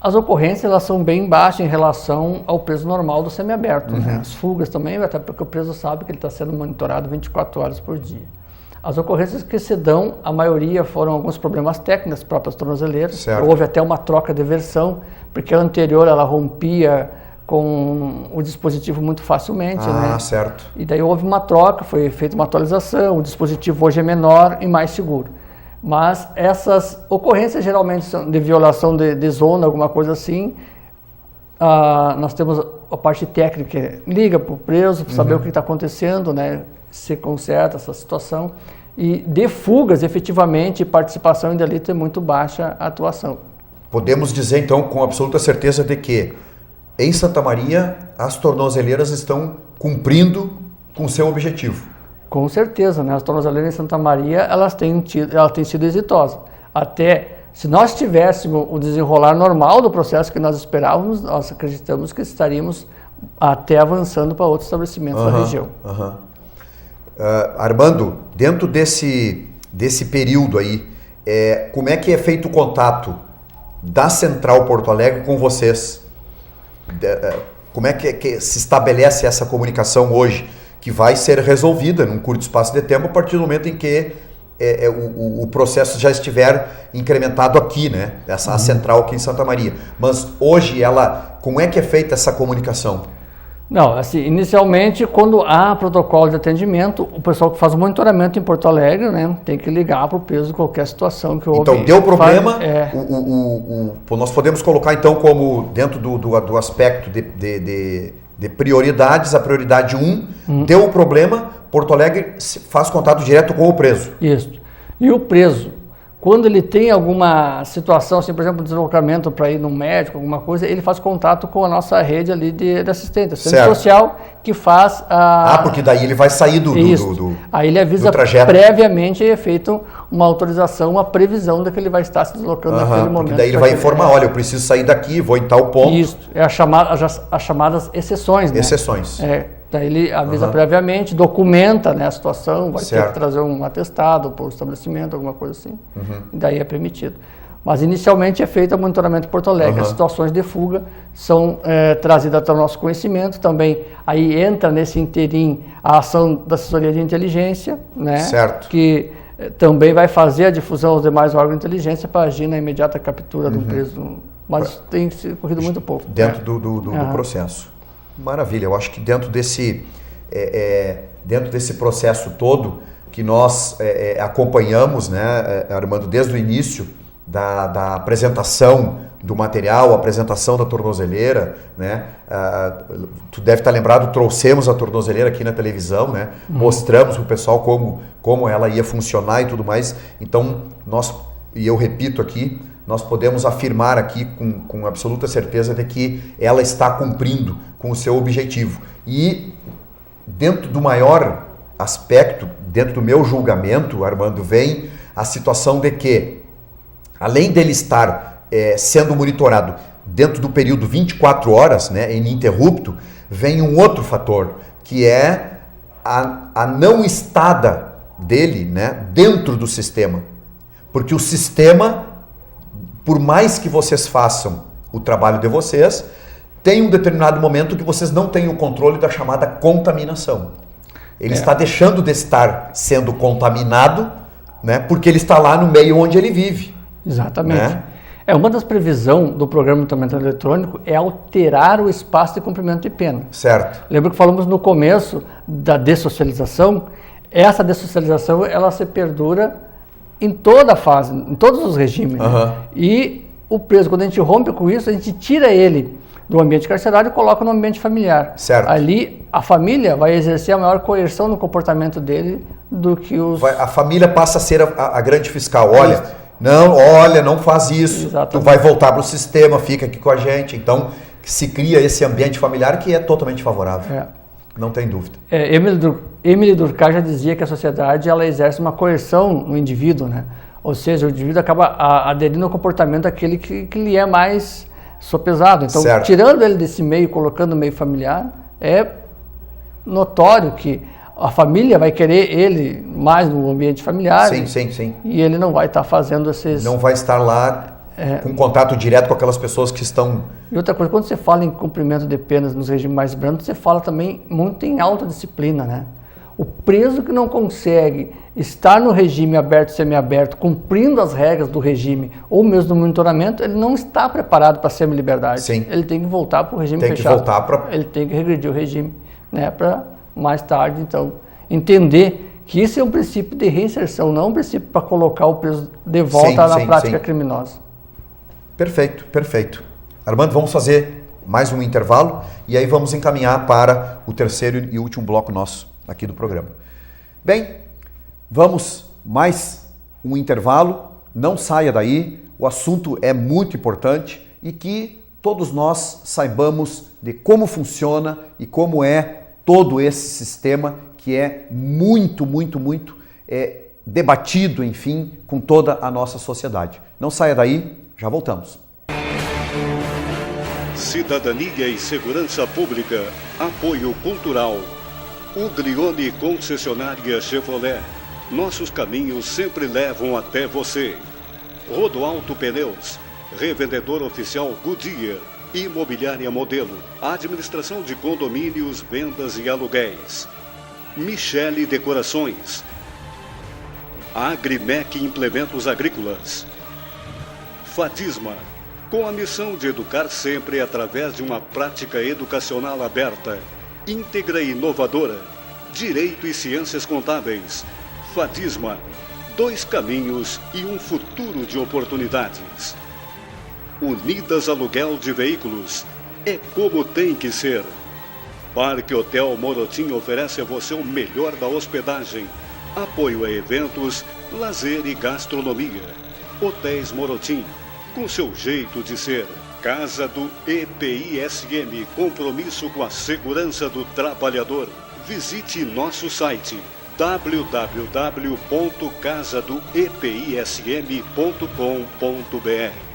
As ocorrências elas são bem baixas em relação ao preso normal do semiaberto. Né? As fugas também, até porque o preso sabe que ele está sendo monitorado 24 horas por dia. As ocorrências que se dão, a maioria foram alguns problemas técnicos, próprias tornozeleiras. Houve até uma troca de versão, porque a anterior ela rompia com o dispositivo muito facilmente, né? Certo. E daí houve uma troca, foi feita uma atualização, o dispositivo hoje é menor e mais seguro. Mas essas ocorrências geralmente são de violação de zona, alguma coisa assim. Nós temos a parte técnica, liga para o preso para saber o que está acontecendo, né? Se conserta essa situação. E de fugas, efetivamente, participação em delito é muito baixa a atuação. Podemos dizer então com absoluta certeza de que em Santa Maria, as tornozeleiras estão cumprindo com o seu objetivo. Com certeza, né? As tornozeleiras em Santa Maria, elas têm sido exitosas. Até se nós tivéssemos o desenrolar normal do processo que nós esperávamos, nós acreditamos que estaríamos até avançando para outros estabelecimentos da região. Armando, dentro desse período aí, como é que é feito o contato da Central Porto Alegre com vocês? Como é que se estabelece essa comunicação hoje, que vai ser resolvida num curto espaço de tempo a partir do momento em que o processo já estiver incrementado aqui, né? A central aqui em Santa Maria. Mas hoje, como é que é feita essa comunicação? Não, assim, inicialmente, quando há protocolo de atendimento, o pessoal que faz o monitoramento em Porto Alegre, né, tem que ligar para o peso de qualquer situação que houve. Então, deu problema, nós podemos colocar, então, como dentro do aspecto de prioridades, a prioridade 1, deu o problema, Porto Alegre faz contato direto com o preso. Isso. E o preso, quando ele tem alguma situação, assim, por exemplo, deslocamento para ir no médico, alguma coisa, ele faz contato com a nossa rede ali de assistência, centro social, que faz a... porque daí ele vai sair do Aí ele avisa previamente e é feita uma autorização, uma previsão de que ele vai estar se deslocando naquele momento. Porque daí ele vai informar, olha, eu preciso sair daqui, vou em tal ponto. Isso, as chamadas exceções, né? Exceções. Daí ele avisa previamente, documenta, né, a situação, vai ter que trazer um atestado para o estabelecimento, alguma coisa assim. E daí é permitido. Mas inicialmente é feito o monitoramento em Porto Alegre. As situações de fuga são trazidas até o nosso conhecimento. Também aí entra nesse interim a ação da assessoria de inteligência, né, que também vai fazer a difusão aos demais órgãos de inteligência para agir na imediata captura do preso. Mas tem corrido muito pouco. Dentro do processo. Maravilha, eu acho que dentro desse processo todo que nós acompanhamos, né, Armando, desde o início da apresentação do material, a apresentação da tornozeleira, né, tu deve estar lembrado, trouxemos a tornozeleira aqui na televisão, né, mostramos para o pessoal como ela ia funcionar e tudo mais. Então, eu repito aqui, nós podemos afirmar aqui com absoluta certeza de que ela está cumprindo com o seu objetivo. E dentro do maior aspecto, dentro do meu julgamento, Armando, vem a situação de que, além dele estar sendo monitorado dentro do período 24 horas, né, ininterrupto, vem um outro fator, que é a não estada dele, né, dentro do sistema. Porque o sistema, por mais que vocês façam o trabalho de vocês, tem um determinado momento que vocês não têm o controle da chamada contaminação. Ele está deixando de estar sendo contaminado, né, porque ele está lá no meio onde ele vive. Exatamente. Né? Uma das previsões do programa de monitoramento eletrônico é alterar o espaço de cumprimento de pena. Certo. Lembra que falamos no começo da dessocialização? Essa dessocialização, ela se perdura em toda a fase, em todos os regimes. Né? E o preso, quando a gente rompe com isso, a gente tira ele do ambiente carcerário e coloca no ambiente familiar. Certo. Ali, a família vai exercer a maior coerção no comportamento dele do que os... A família passa a ser a grande fiscal. Olha, não faz isso. Exatamente. Tu vai voltar para o sistema, fica aqui com a gente. Então, se cria esse ambiente familiar que é totalmente favorável. Não tem dúvida. Emily Durkheim já dizia que a sociedade ela exerce uma coerção no indivíduo, né? Ou seja, o indivíduo acaba aderindo ao comportamento daquele que lhe é mais sopesado. Então, tirando ele desse meio, colocando no meio familiar, é notório que a família vai querer ele mais no ambiente familiar. Sim. E ele não vai estar fazendo esses... Não vai estar lá com contato direto com aquelas pessoas que estão... E outra coisa, quando você fala em cumprimento de penas nos regimes mais brandos, você fala também muito em autodisciplina, né? O preso que não consegue estar no regime aberto e semiaberto, cumprindo as regras do regime, ou mesmo do monitoramento, ele não está preparado para a semi-liberdade. Sim. Ele tem que voltar para o regime fechado. Ele tem que regredir o regime, né, para mais tarde, então, entender que isso é um princípio de reinserção, não um princípio para colocar o preso de volta na prática criminosa. Perfeito. Armando, vamos fazer mais um intervalo e aí vamos encaminhar para o terceiro e último bloco nosso aqui do programa. Bem, vamos mais um intervalo, não saia daí, o assunto é muito importante e que todos nós saibamos de como funciona e como é todo esse sistema que é muito debatido, enfim, com toda a nossa sociedade. Não saia daí, já voltamos. Cidadania e Segurança Pública, apoio cultural. Uglione Concessionária Chevrolet. Nossos caminhos sempre levam até você. Rodoalto Pneus, revendedor oficial Goodyear. Imobiliária Modelo, administração de condomínios, vendas e aluguéis. Michele Decorações. Agrimec Implementos Agrícolas. Fatisma, com a missão de educar sempre através de uma prática educacional aberta, íntegra e inovadora. Direito e Ciências Contábeis. Fatisma, 2 caminhos e um futuro de oportunidades. Unidas Aluguel de Veículos, é como tem que ser. Parque Hotel Morotim oferece a você o melhor da hospedagem, apoio a eventos, lazer e gastronomia. Hotéis Morotim, com seu jeito de ser. Casa do EPISM, compromisso com a segurança do trabalhador. Visite nosso site www.casadoepism.com.br.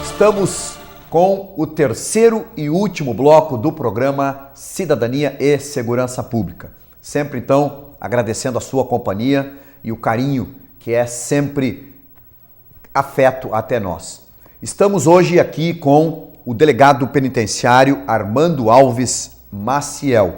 Estamos com o terceiro e último bloco do programa Cidadania e Segurança Pública. Sempre, então, agradecendo a sua companhia e o carinho que é sempre afeto até nós. Estamos hoje aqui com o delegado penitenciário Armando Alves Maciel.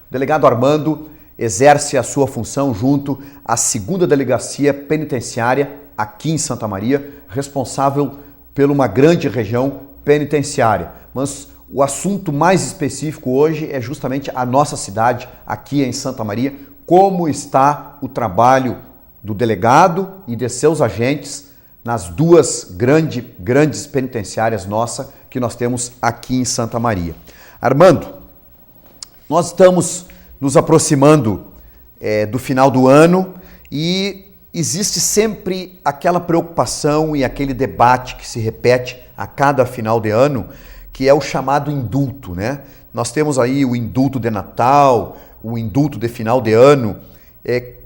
O delegado Armando exerce a sua função junto à 2ª Delegacia Penitenciária aqui em Santa Maria, responsável por uma grande região penitenciária. Mas o assunto mais específico hoje é justamente a nossa cidade, aqui em Santa Maria, como está o trabalho do delegado e de seus agentes nas 2 grandes penitenciárias nossas que nós temos aqui em Santa Maria. Armando, nós estamos nos aproximando do final do ano e existe sempre aquela preocupação e aquele debate que se repete a cada final de ano, que é o chamado indulto, né? Nós temos aí o indulto de Natal, o indulto de final de ano.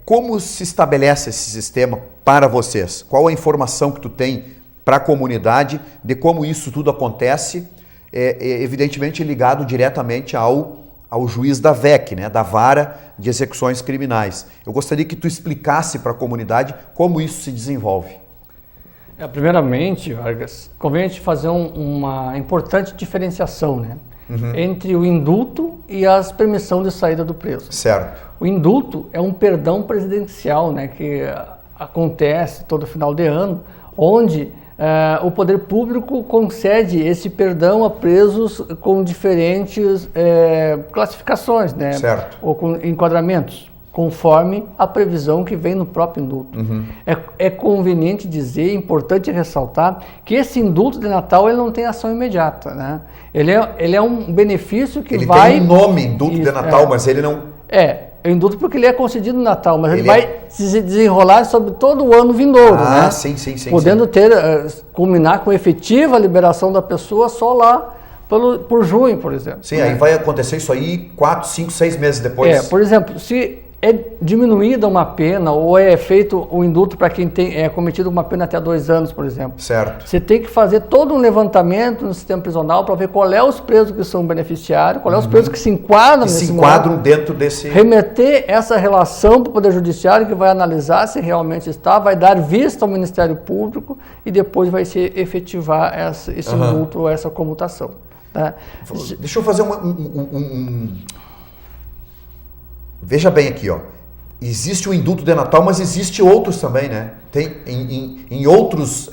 Como se estabelece esse sistema para vocês? Qual a informação que tu tem para a comunidade de como isso tudo acontece? Evidentemente ligado diretamente ao juiz da VEC, né, da Vara de Execuções Criminais. Eu gostaria que tu explicasse para a comunidade como isso se desenvolve. Primeiramente, Vargas, convém a gente fazer uma importante diferenciação, né, entre o indulto e a permissão de saída do preso. Certo. O indulto é um perdão presidencial, né, que acontece todo final de ano, onde o poder público concede esse perdão a presos com diferentes classificações, né? Certo. Ou com enquadramentos, conforme a previsão que vem no próprio indulto. É conveniente dizer, é importante ressaltar, que esse indulto de Natal ele não tem ação imediata, né? Ele é um benefício que ele vai... Ele tem um nome, indulto de Natal, mas ele não... É indulto porque ele é concedido no Natal, mas ele vai se desenrolar sobre todo o ano vindouro, né? Sim. Podendo culminar com efetiva liberação da pessoa só lá por junho, por exemplo. Sim, aí vai acontecer isso aí 4, 5, 6 meses depois. Por exemplo, se é diminuída uma pena ou é feito o indulto para quem é cometido uma pena até 2 anos, por exemplo. Certo. Você tem que fazer todo um levantamento no sistema prisional para ver qual é os presos que são beneficiários, qual é os presos que se enquadram nesse momento, dentro desse... Remeter essa relação para o Poder Judiciário, que vai analisar se realmente está, vai dar vista ao Ministério Público e depois vai se efetivar esse indulto ou essa comutação. Tá? Deixa eu fazer Veja bem aqui, ó. Existe o indulto de Natal, mas existe outros também, né? Tem em outros,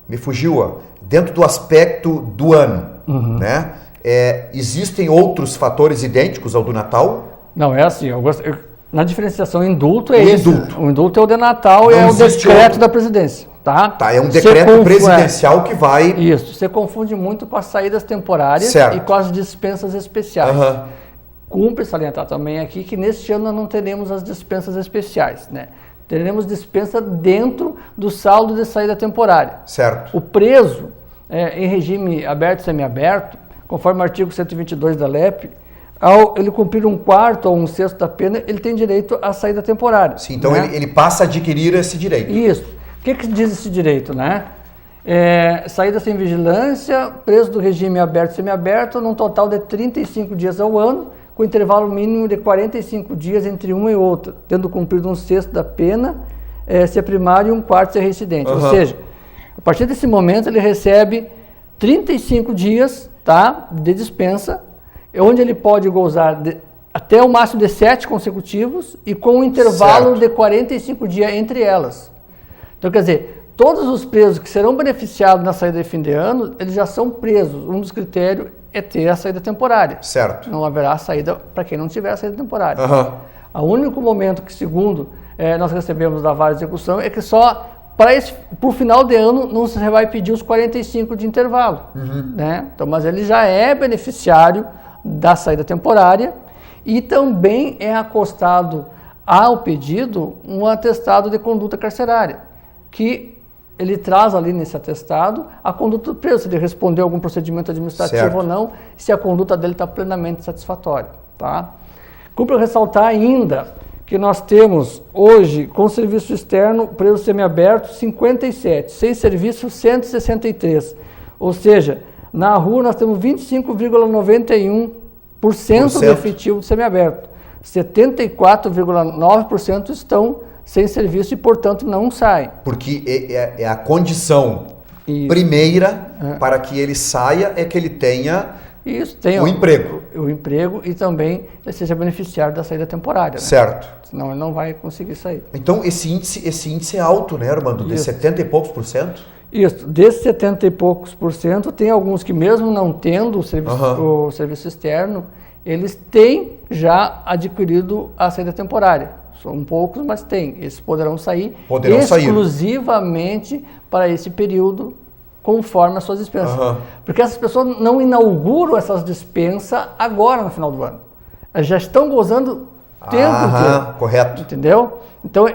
me fugiu, ó, dentro do aspecto do ano, né? Existem outros fatores idênticos ao do Natal? Não, é assim, na diferenciação, indulto é esse. O indulto é o de Natal, é o decreto da presidência. Tá, é um decreto presidencial que vai... Isso, você confunde muito com as saídas temporárias e com as dispensas especiais. Cumpre salientar também aqui que neste ano nós não teremos as dispensas especiais, né? teremos dispensa dentro do saldo de saída temporária. Certo. O preso, em regime aberto e semiaberto, conforme o artigo 122 da LEP, ao ele cumprir 1/4 ou 1/6 da pena, ele tem direito à saída temporária. Sim, então né? ele passa a adquirir esse direito. Isso. O que diz esse direito, né? Saída sem vigilância, preso do regime aberto e semiaberto, num total de 35 dias ao ano, com intervalo mínimo de 45 dias entre uma e outra, tendo cumprido 1/6 da pena, se é primário e 1/4 se é reincidente. Ou seja, a partir desse momento ele recebe 35 dias, tá, de dispensa, onde ele pode gozar até o máximo de 7 consecutivos e com um intervalo de 45 dias entre elas. Então, quer dizer, todos os presos que serão beneficiados na saída de fim de ano, eles já são presos. Um dos critérios é ter a saída temporária. Certo. Não haverá saída para quem não tiver a saída temporária. O único momento que, segundo nós recebemos da vara de execução, é que só para o final de ano não se vai pedir os 45 de intervalo. Né? Então, mas ele já é beneficiário da saída temporária e também é acostado ao pedido um atestado de conduta carcerária, que ele traz ali nesse atestado a conduta do preso, se ele respondeu a algum procedimento administrativo ou não, se a conduta dele está plenamente satisfatória. Tá? Cumpre ressaltar ainda que nós temos hoje, com serviço externo, preso semiaberto, 57, sem serviço, 163. Ou seja, na rua nós temos 25,91% do efetivo de semiaberto. 74,9% estão sem serviço e, portanto, não saem. Porque é a condição primeira para que ele saia é que ele tenha o emprego. O emprego e também ele seja beneficiário da saída temporária. Né? Certo. Senão ele não vai conseguir sair. Então esse índice é alto, né, Armando? De 70 e poucos por cento? Isso. Desses 70 e poucos por cento, tem alguns que mesmo não tendo o serviço externo, eles têm já adquirido a saída temporária. São poucos, mas tem. Eles poderão sair exclusivamente para esse período, conforme as suas dispensas. Porque essas pessoas não inauguram essas dispensas agora, no final do ano. Elas já estão gozando tempo inteiro. Correto. Entendeu? Então,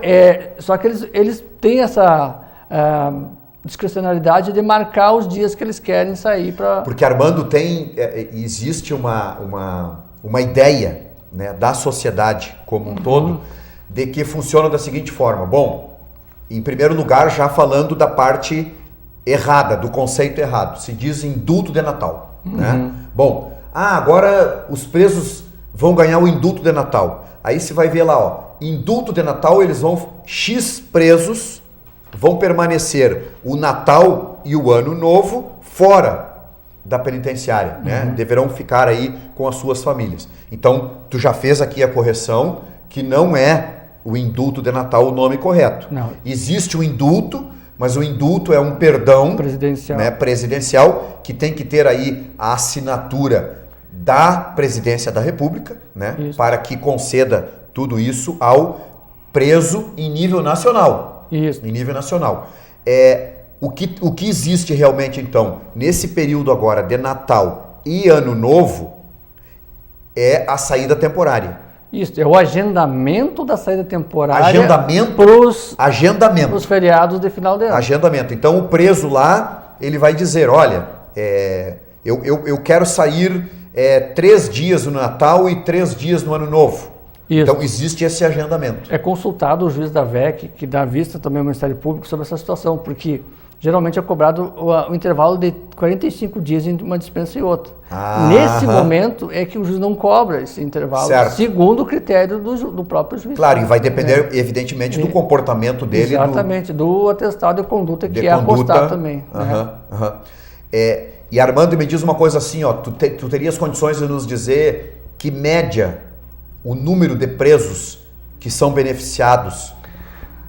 só que eles têm essa discricionalidade de marcar os dias que eles querem sair para... Porque, Armando, existe uma ideia, né, da sociedade como um todo, de que funciona da seguinte forma. Bom, em primeiro lugar, já falando da parte errada, do conceito errado, se diz indulto de Natal. Né? Bom, agora os presos vão ganhar o indulto de Natal. Aí você vai ver lá, ó, indulto de Natal, eles vão, X presos vão permanecer o Natal e o Ano Novo fora da penitenciária, né? Deverão ficar aí com as suas famílias. Então, tu já fez aqui a correção que não é o indulto de Natal o nome correto. Não. Existe o indulto, mas o indulto é um perdão presidencial, né, presidencial, que tem que ter aí a assinatura da Presidência da República, né, para que conceda tudo isso ao preso em nível nacional. Isso. Em nível nacional. O que existe realmente, então, nesse período agora de Natal e Ano Novo, é a saída temporária. Isso, é o agendamento da saída temporária agendamento para os feriados de final de ano. Agendamento. Então, o preso lá, ele vai dizer, olha, eu quero sair 3 dias no Natal e 3 dias no Ano Novo. Isso. Então, existe esse agendamento. É consultado o juiz da VEC, que dá vista também ao Ministério Público sobre essa situação, porque geralmente é cobrado o intervalo de 45 dias entre uma dispensa e outra. Nesse momento é que o juiz não cobra esse intervalo, segundo o critério do próprio juiz. Claro, e vai depender, evidentemente, do comportamento dele. Exatamente, do atestado de conduta que é acostado também. E Armando, me diz uma coisa assim, ó, tu terias condições de nos dizer que média o número de presos que são beneficiados?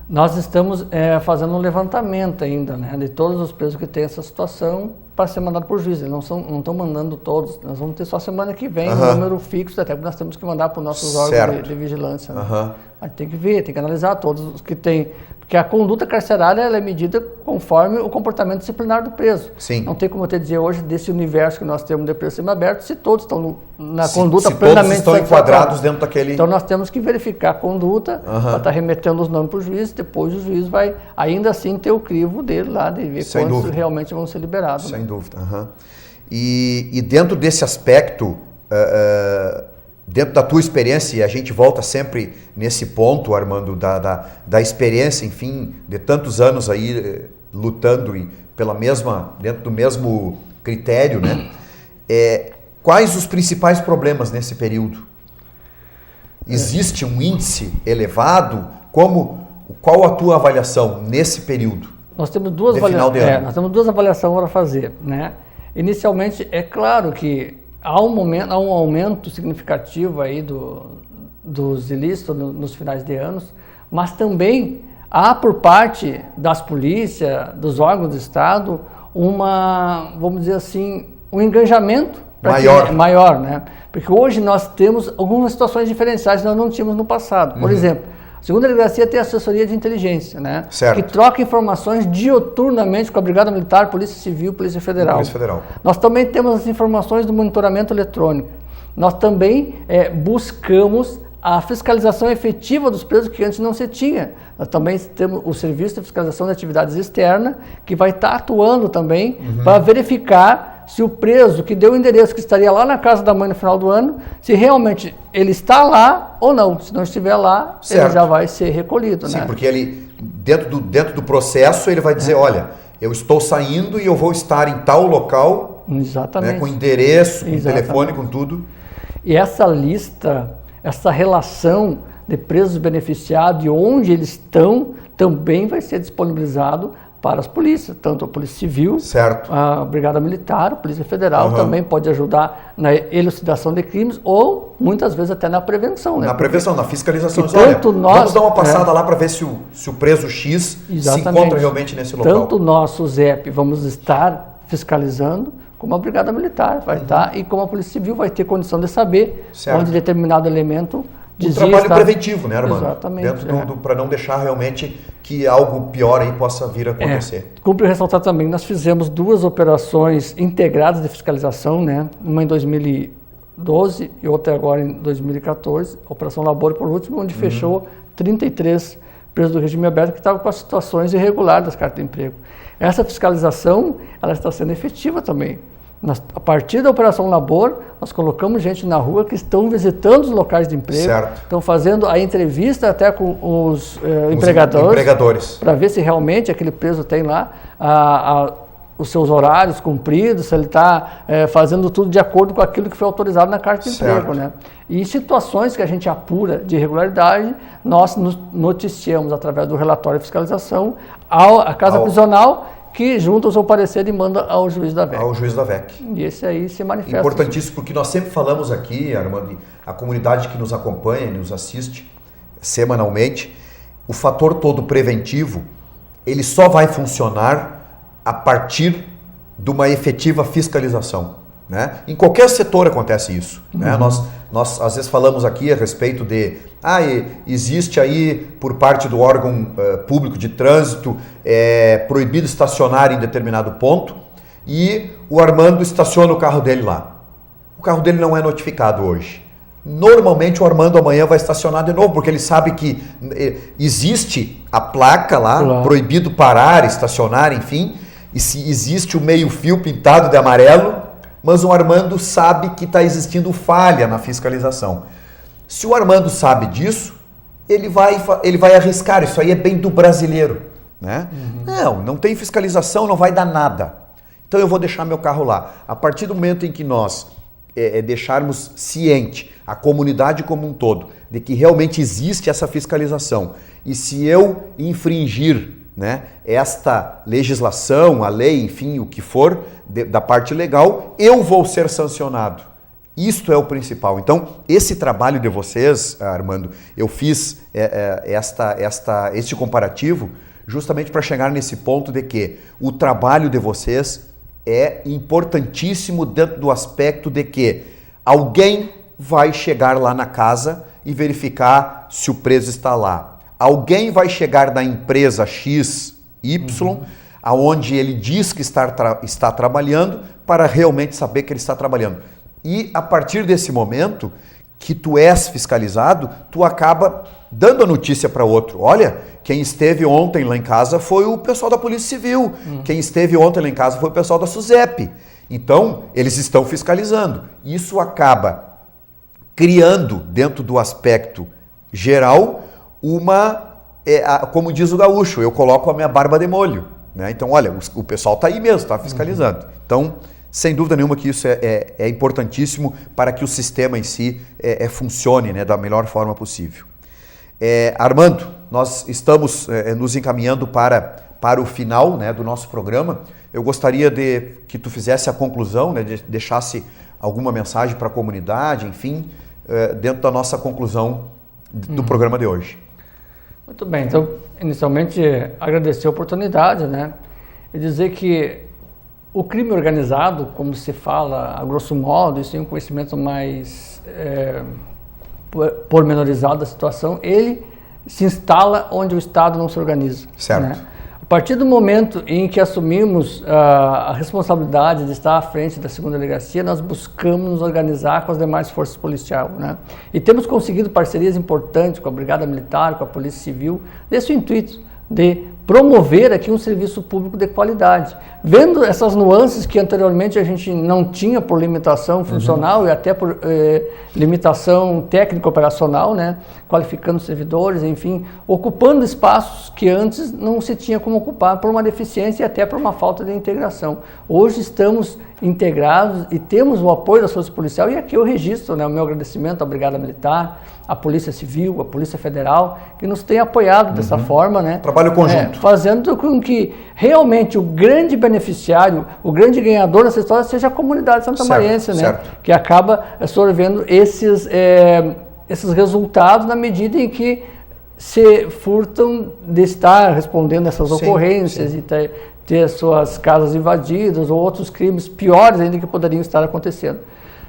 Nós estamos fazendo um levantamento ainda, né, de todos os presos que têm essa situação para ser mandado por juiz. Eles não estão mandando todos, nós vamos ter só semana que vem um número fixo, até porque nós temos que mandar para os nossos órgãos de vigilância. Né? Mas tem que ver, tem que analisar todos os que têm, que a conduta carcerária ela é medida conforme o comportamento disciplinar do preso. Sim. Não tem como eu te dizer hoje, desse universo que nós temos de preso semiaberto, se todos estão na conduta plenamente todos estão enquadrados dentro daquele... Então nós temos que verificar a conduta, para estar remetendo os nomes para o juiz, depois o juiz vai ainda assim ter o crivo dele lá, de ver quantos realmente vão ser liberados. Sem dúvida. E dentro desse aspecto... dentro da tua experiência, e a gente volta sempre nesse ponto, Armando, da experiência, enfim, de tantos anos aí lutando dentro do mesmo critério, né? Quais os principais problemas nesse período? Existe um índice elevado? Qual a tua avaliação nesse período? Nós temos duas avaliações para fazer, né? Inicialmente, é claro que há um aumento significativo aí dos ilícitos nos finais de anos, mas também há por parte das polícias, dos órgãos do Estado, vamos dizer assim, um engajamento maior, né? Porque hoje nós temos algumas situações diferenciais que nós não tínhamos no passado. Por exemplo, a segunda delegacia tem assessoria de inteligência, né? Certo. Que troca informações dioturnamente com a Brigada Militar, Polícia Civil, Polícia Federal. Nós também temos as informações do monitoramento eletrônico. Nós também buscamos a fiscalização efetiva dos presos que antes não se tinha. Nós também temos o Serviço de Fiscalização de Atividades Externas, que vai estar atuando também para verificar se o preso que deu o endereço que estaria lá na casa da mãe no final do ano, se realmente ele está lá ou não. Se não estiver lá, ele já vai ser recolhido. Sim, né? Porque ele, dentro do processo, ele vai dizer, olha, eu estou saindo e eu vou estar em tal local, exatamente, né, com endereço, com telefone, com tudo. E essa lista, essa relação de presos beneficiados e onde eles estão, também vai ser disponibilizado para as polícias, tanto a Polícia Civil, certo, a Brigada Militar, a Polícia Federal também pode ajudar na elucidação de crimes ou muitas vezes até na prevenção. Né? Na prevenção, na fiscalização. Vamos dar uma passada lá para ver se o preso X se encontra realmente nesse local. Tanto o nosso ZEP vamos estar fiscalizando, como a Brigada Militar vai estar e como a Polícia Civil vai ter condição de saber onde determinado elemento um trabalho preventivo, né, Armando? Exatamente. Para não deixar realmente que algo pior aí possa vir a acontecer. Cumpre ressaltar também, nós fizemos 2 operações integradas de fiscalização, né? Uma em 2012 e outra agora em 2014, a Operação Labor por último, onde fechou 33 presos do regime aberto que estavam com as situações irregulares das cartas de emprego. Essa fiscalização, ela está sendo efetiva também. A partir da Operação Labor, nós colocamos gente na rua que estão visitando os locais de emprego, estão fazendo a entrevista até com os empregadores para ver se realmente aquele preso tem lá os seus horários cumpridos, se ele está fazendo tudo de acordo com aquilo que foi autorizado na carta de emprego. Né? E situações que a gente apura de irregularidade, nós noticiamos através do relatório de fiscalização à Casa Prisional, que junta o seu parecer e manda ao juiz da VEC. Ao juiz da VEC. E esse aí se manifesta. Importantíssimo, porque nós sempre falamos aqui, Armando, a comunidade que nos acompanha e nos assiste semanalmente, o fator todo preventivo, ele só vai funcionar a partir de uma efetiva fiscalização. Né? Em qualquer setor acontece isso. Né? Nós às vezes falamos aqui a respeito de existe aí por parte do órgão público de trânsito proibido estacionar em determinado ponto e o Armando estaciona o carro dele lá. O carro dele não é notificado hoje. Normalmente o Armando amanhã vai estacionar de novo, porque ele sabe que existe a placa lá, proibido parar, estacionar, enfim, e se existe o meio-fio pintado de amarelo, mas o Armando sabe que está existindo falha na fiscalização. Se o Armando sabe disso, ele vai arriscar. Isso aí é bem do brasileiro. Né? Não tem fiscalização, não vai dar nada. Então eu vou deixar meu carro lá. A partir do momento em que nós deixarmos ciente a comunidade como um todo de que realmente existe essa fiscalização e se eu infringir, né, esta legislação, a lei, enfim, o que for, da parte legal, eu vou ser sancionado. Isto é o principal. Então, esse trabalho de vocês, Armando, eu fiz este comparativo justamente para chegar nesse ponto de que o trabalho de vocês é importantíssimo dentro do aspecto de que alguém vai chegar lá na casa e verificar se o preso está lá. alguém vai chegar na empresa X, Y, aonde ele diz que está trabalhando, para realmente saber que ele está trabalhando. E a partir desse momento que tu és fiscalizado, tu acaba dando a notícia para outro. Olha, quem esteve ontem lá em casa foi o pessoal da Polícia Civil. Quem esteve ontem lá em casa foi o pessoal da SUSEP. Então, eles estão fiscalizando. Isso acaba criando, dentro do aspecto geral, como diz o gaúcho, eu coloco a minha barba de molho. Né? Então, olha, o pessoal está aí mesmo, está fiscalizando. Então, sem dúvida nenhuma que isso é importantíssimo para que o sistema em si funcione, né, da melhor forma possível. Armando, nós estamos nos encaminhando para o final, né, do nosso programa. Eu gostaria que tu fizesse a conclusão, né, deixasse alguma mensagem para a comunidade, enfim, dentro da nossa conclusão do programa de hoje. Muito bem, então, inicialmente, agradecer a oportunidade, né, e dizer que o crime organizado, como se fala a grosso modo, isso tem um conhecimento mais pormenorizado da situação, ele se instala onde o Estado não se organiza. Certo. Né? A partir do momento em que assumimos a responsabilidade de estar à frente da segunda delegacia, nós buscamos nos organizar com as demais forças policiais. Né? E temos conseguido parcerias importantes com a Brigada Militar, com a Polícia Civil, nesse intuito de promover aqui um serviço público de qualidade. Vendo essas nuances que anteriormente a gente não tinha por limitação funcional e até por limitação técnico-operacional, né? Qualificando servidores, enfim, ocupando espaços que antes não se tinha como ocupar por uma deficiência e até por uma falta de integração. Hoje estamos integrados e temos o apoio da Força Policial, e aqui eu registro, né, o meu agradecimento à Brigada Militar, à Polícia Civil, à Polícia Federal, que nos tem apoiado dessa forma, né? Trabalho conjunto. Fazendo com que realmente o grande beneficiário, o grande ganhador dessa história seja a comunidade santamariense, né? Certo. Que acaba absorvendo esses resultados na medida em que se furtam de estar respondendo essas ocorrências e ter suas casas invadidas ou outros crimes piores ainda que poderiam estar acontecendo.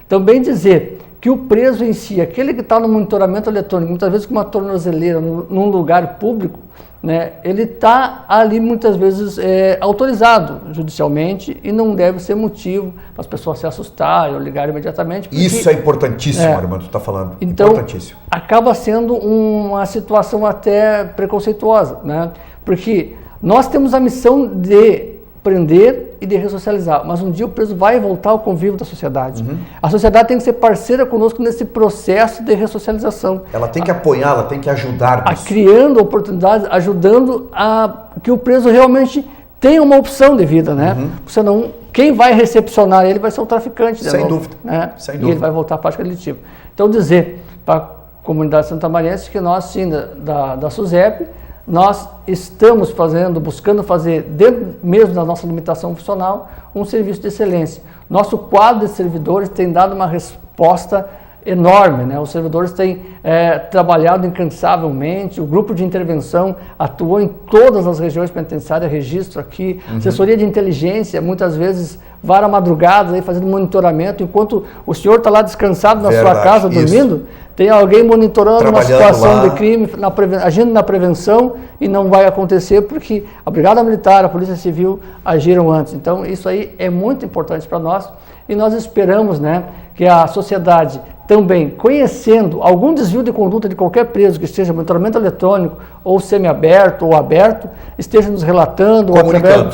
Também dizer que o preso em si, aquele que está no monitoramento eletrônico, muitas vezes com uma tornozeleira num lugar público, né, ele está ali muitas vezes autorizado judicialmente e não deve ser motivo para as pessoas se assustarem ou ligarem imediatamente. Porque, isso é importantíssimo, Armando, tu está falando. Então, importantíssimo. Acaba sendo uma situação até preconceituosa, né? Porque nós temos a missão de prender e de ressocializar, mas um dia o preso vai voltar ao convívio da sociedade. A sociedade tem que ser parceira conosco nesse processo de ressocialização. Ela tem que apoiar, ela tem que ajudar nisso. Criando oportunidades, ajudando a que o preso realmente tenha uma opção de vida, né? Senão, quem vai recepcionar ele vai ser o traficante. Sem dúvida. Né? Sem e dúvida. ele vai voltar à prática delitiva. Então, dizer para a comunidade santamariense que nós, sim, da SUSEP, nós estamos buscando fazer, dentro mesmo da nossa limitação funcional, um serviço de excelência. Nosso quadro de servidores tem dado uma resposta enorme, né? Os servidores têm trabalhado incansavelmente, o grupo de intervenção atuou em todas as regiões penitenciárias, registro aqui, assessoria de inteligência, muitas vezes vara madrugadas aí fazendo monitoramento, enquanto o senhor está lá descansado na sua casa, dormindo, tem alguém monitorando uma situação lá de crime, agindo na prevenção, e não vai acontecer porque a Brigada Militar, a Polícia Civil agiram antes. Então isso aí é muito importante para nós, e nós esperamos, né, que a sociedade também, conhecendo algum desvio de conduta de qualquer preso que esteja monitoramento eletrônico ou semi-aberto ou aberto, esteja nos relatando, ou através do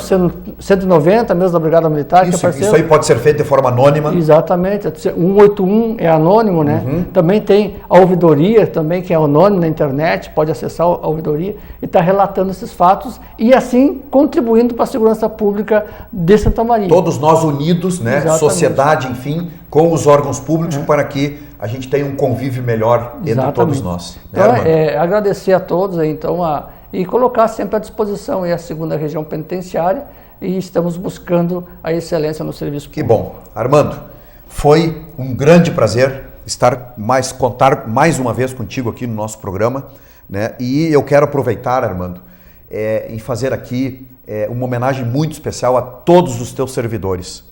190, mesmo da Brigada Militar. Isso aí pode ser feito de forma anônima. Exatamente, 181 é anônimo, né? Também tem a ouvidoria, também, que é anônimo na internet, pode acessar a ouvidoria e está relatando esses fatos e assim contribuindo para a segurança pública de Santa Maria. Todos nós unidos, né? Exatamente. Sociedade, enfim, com os órgãos públicos para que a gente tenha um convívio melhor entre todos nós. Então, agradecer a todos aí, então, e colocar sempre à disposição aí a segunda região penitenciária, e estamos buscando a excelência no serviço público. Que bom. Armando, foi um grande prazer contar mais uma vez contigo aqui no nosso programa, né? E eu quero aproveitar, Armando, e fazer aqui uma homenagem muito especial a todos os teus servidores,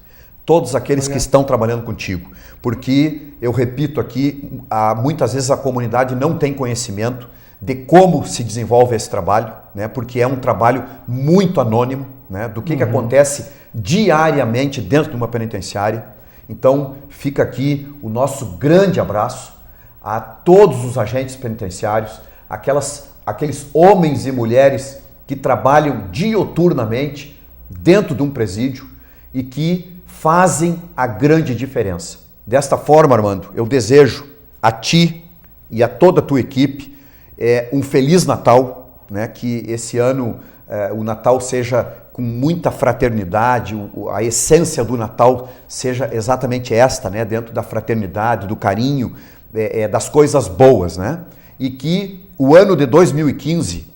todos aqueles que estão trabalhando contigo, porque, eu repito aqui, muitas vezes a comunidade não tem conhecimento de como se desenvolve esse trabalho, né? Porque é um trabalho muito anônimo, né? Do que acontece diariamente dentro de uma penitenciária. Então, fica aqui o nosso grande abraço a todos os agentes penitenciários, aqueles homens e mulheres que trabalham diuturnamente dentro de um presídio e que fazem a grande diferença. Desta forma, Armando, eu desejo a ti e a toda a tua equipe um Feliz Natal, né? Que esse ano o Natal seja com muita fraternidade, a essência do Natal seja exatamente esta, né? Dentro da fraternidade, do carinho, das coisas boas, né? E que o ano de 2015,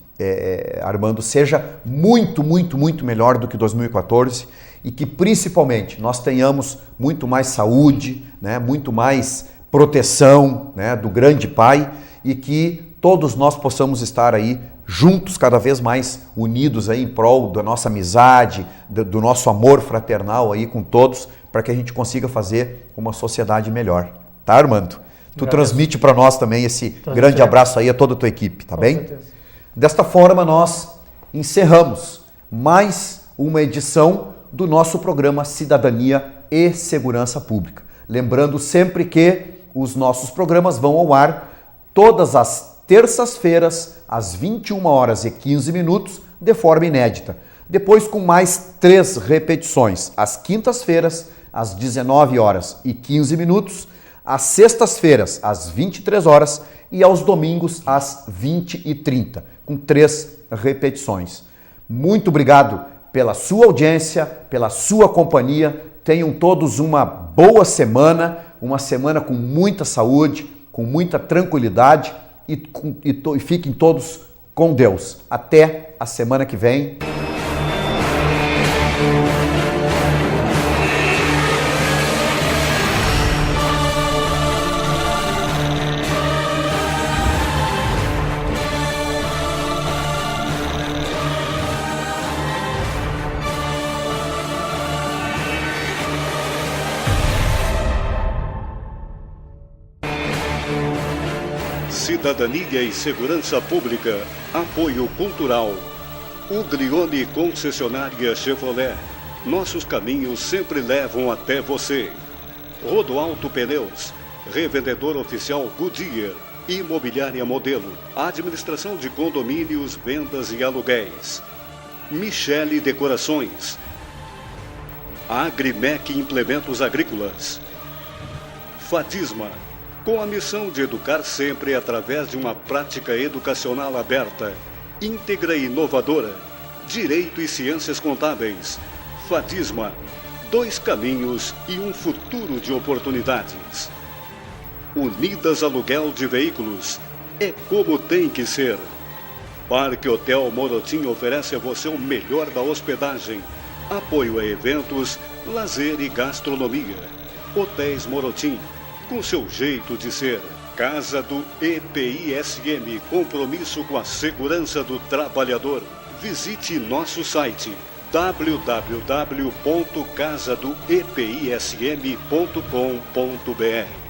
Armando, seja muito, muito, muito melhor do que 2014 e que principalmente nós tenhamos muito mais saúde, né? Muito mais proteção, né? Do grande Pai e que todos nós possamos estar aí juntos, cada vez mais unidos aí em prol da nossa amizade, do nosso amor fraternal aí com todos, para que a gente consiga fazer uma sociedade melhor. Tá, Armando? Tu transmite para nós também esse grande abraço aí a toda a tua equipe, tá bem? Certeza. Desta forma, nós encerramos mais uma edição do nosso programa Cidadania e Segurança Pública. Lembrando sempre que os nossos programas vão ao ar todas as terças-feiras, às 21h15, de forma inédita. Depois com mais 3 repetições, às quintas-feiras, às 19h15, às sextas-feiras, às 23h e aos domingos, às 20h30, com 3 repetições. Muito obrigado pela sua audiência, pela sua companhia. Tenham todos uma boa semana, uma semana com muita saúde, com muita tranquilidade e fiquem todos com Deus. Até a semana que vem. Cidadania e Segurança Pública. Apoio Cultural. Uglione Concessionária Chevrolet. Nossos caminhos sempre levam até você. Rodoalto Pneus. Revendedor oficial Goodyear. Imobiliária Modelo. Administração de condomínios, vendas e aluguéis. Michele Decorações. Agrimec Implementos Agrícolas. Fatisma. Com a missão de educar sempre através de uma prática educacional aberta, íntegra e inovadora, Direito e Ciências Contábeis. Fatisma, 2 caminhos e um futuro de oportunidades. Unidas Aluguel de Veículos, é como tem que ser. Parque Hotel Morotim oferece a você o melhor da hospedagem, apoio a eventos, lazer e gastronomia. Hotéis Morotim, com seu jeito de ser. Casa do EPISM, compromisso com a segurança do trabalhador. Visite nosso site www.casadoepism.com.br.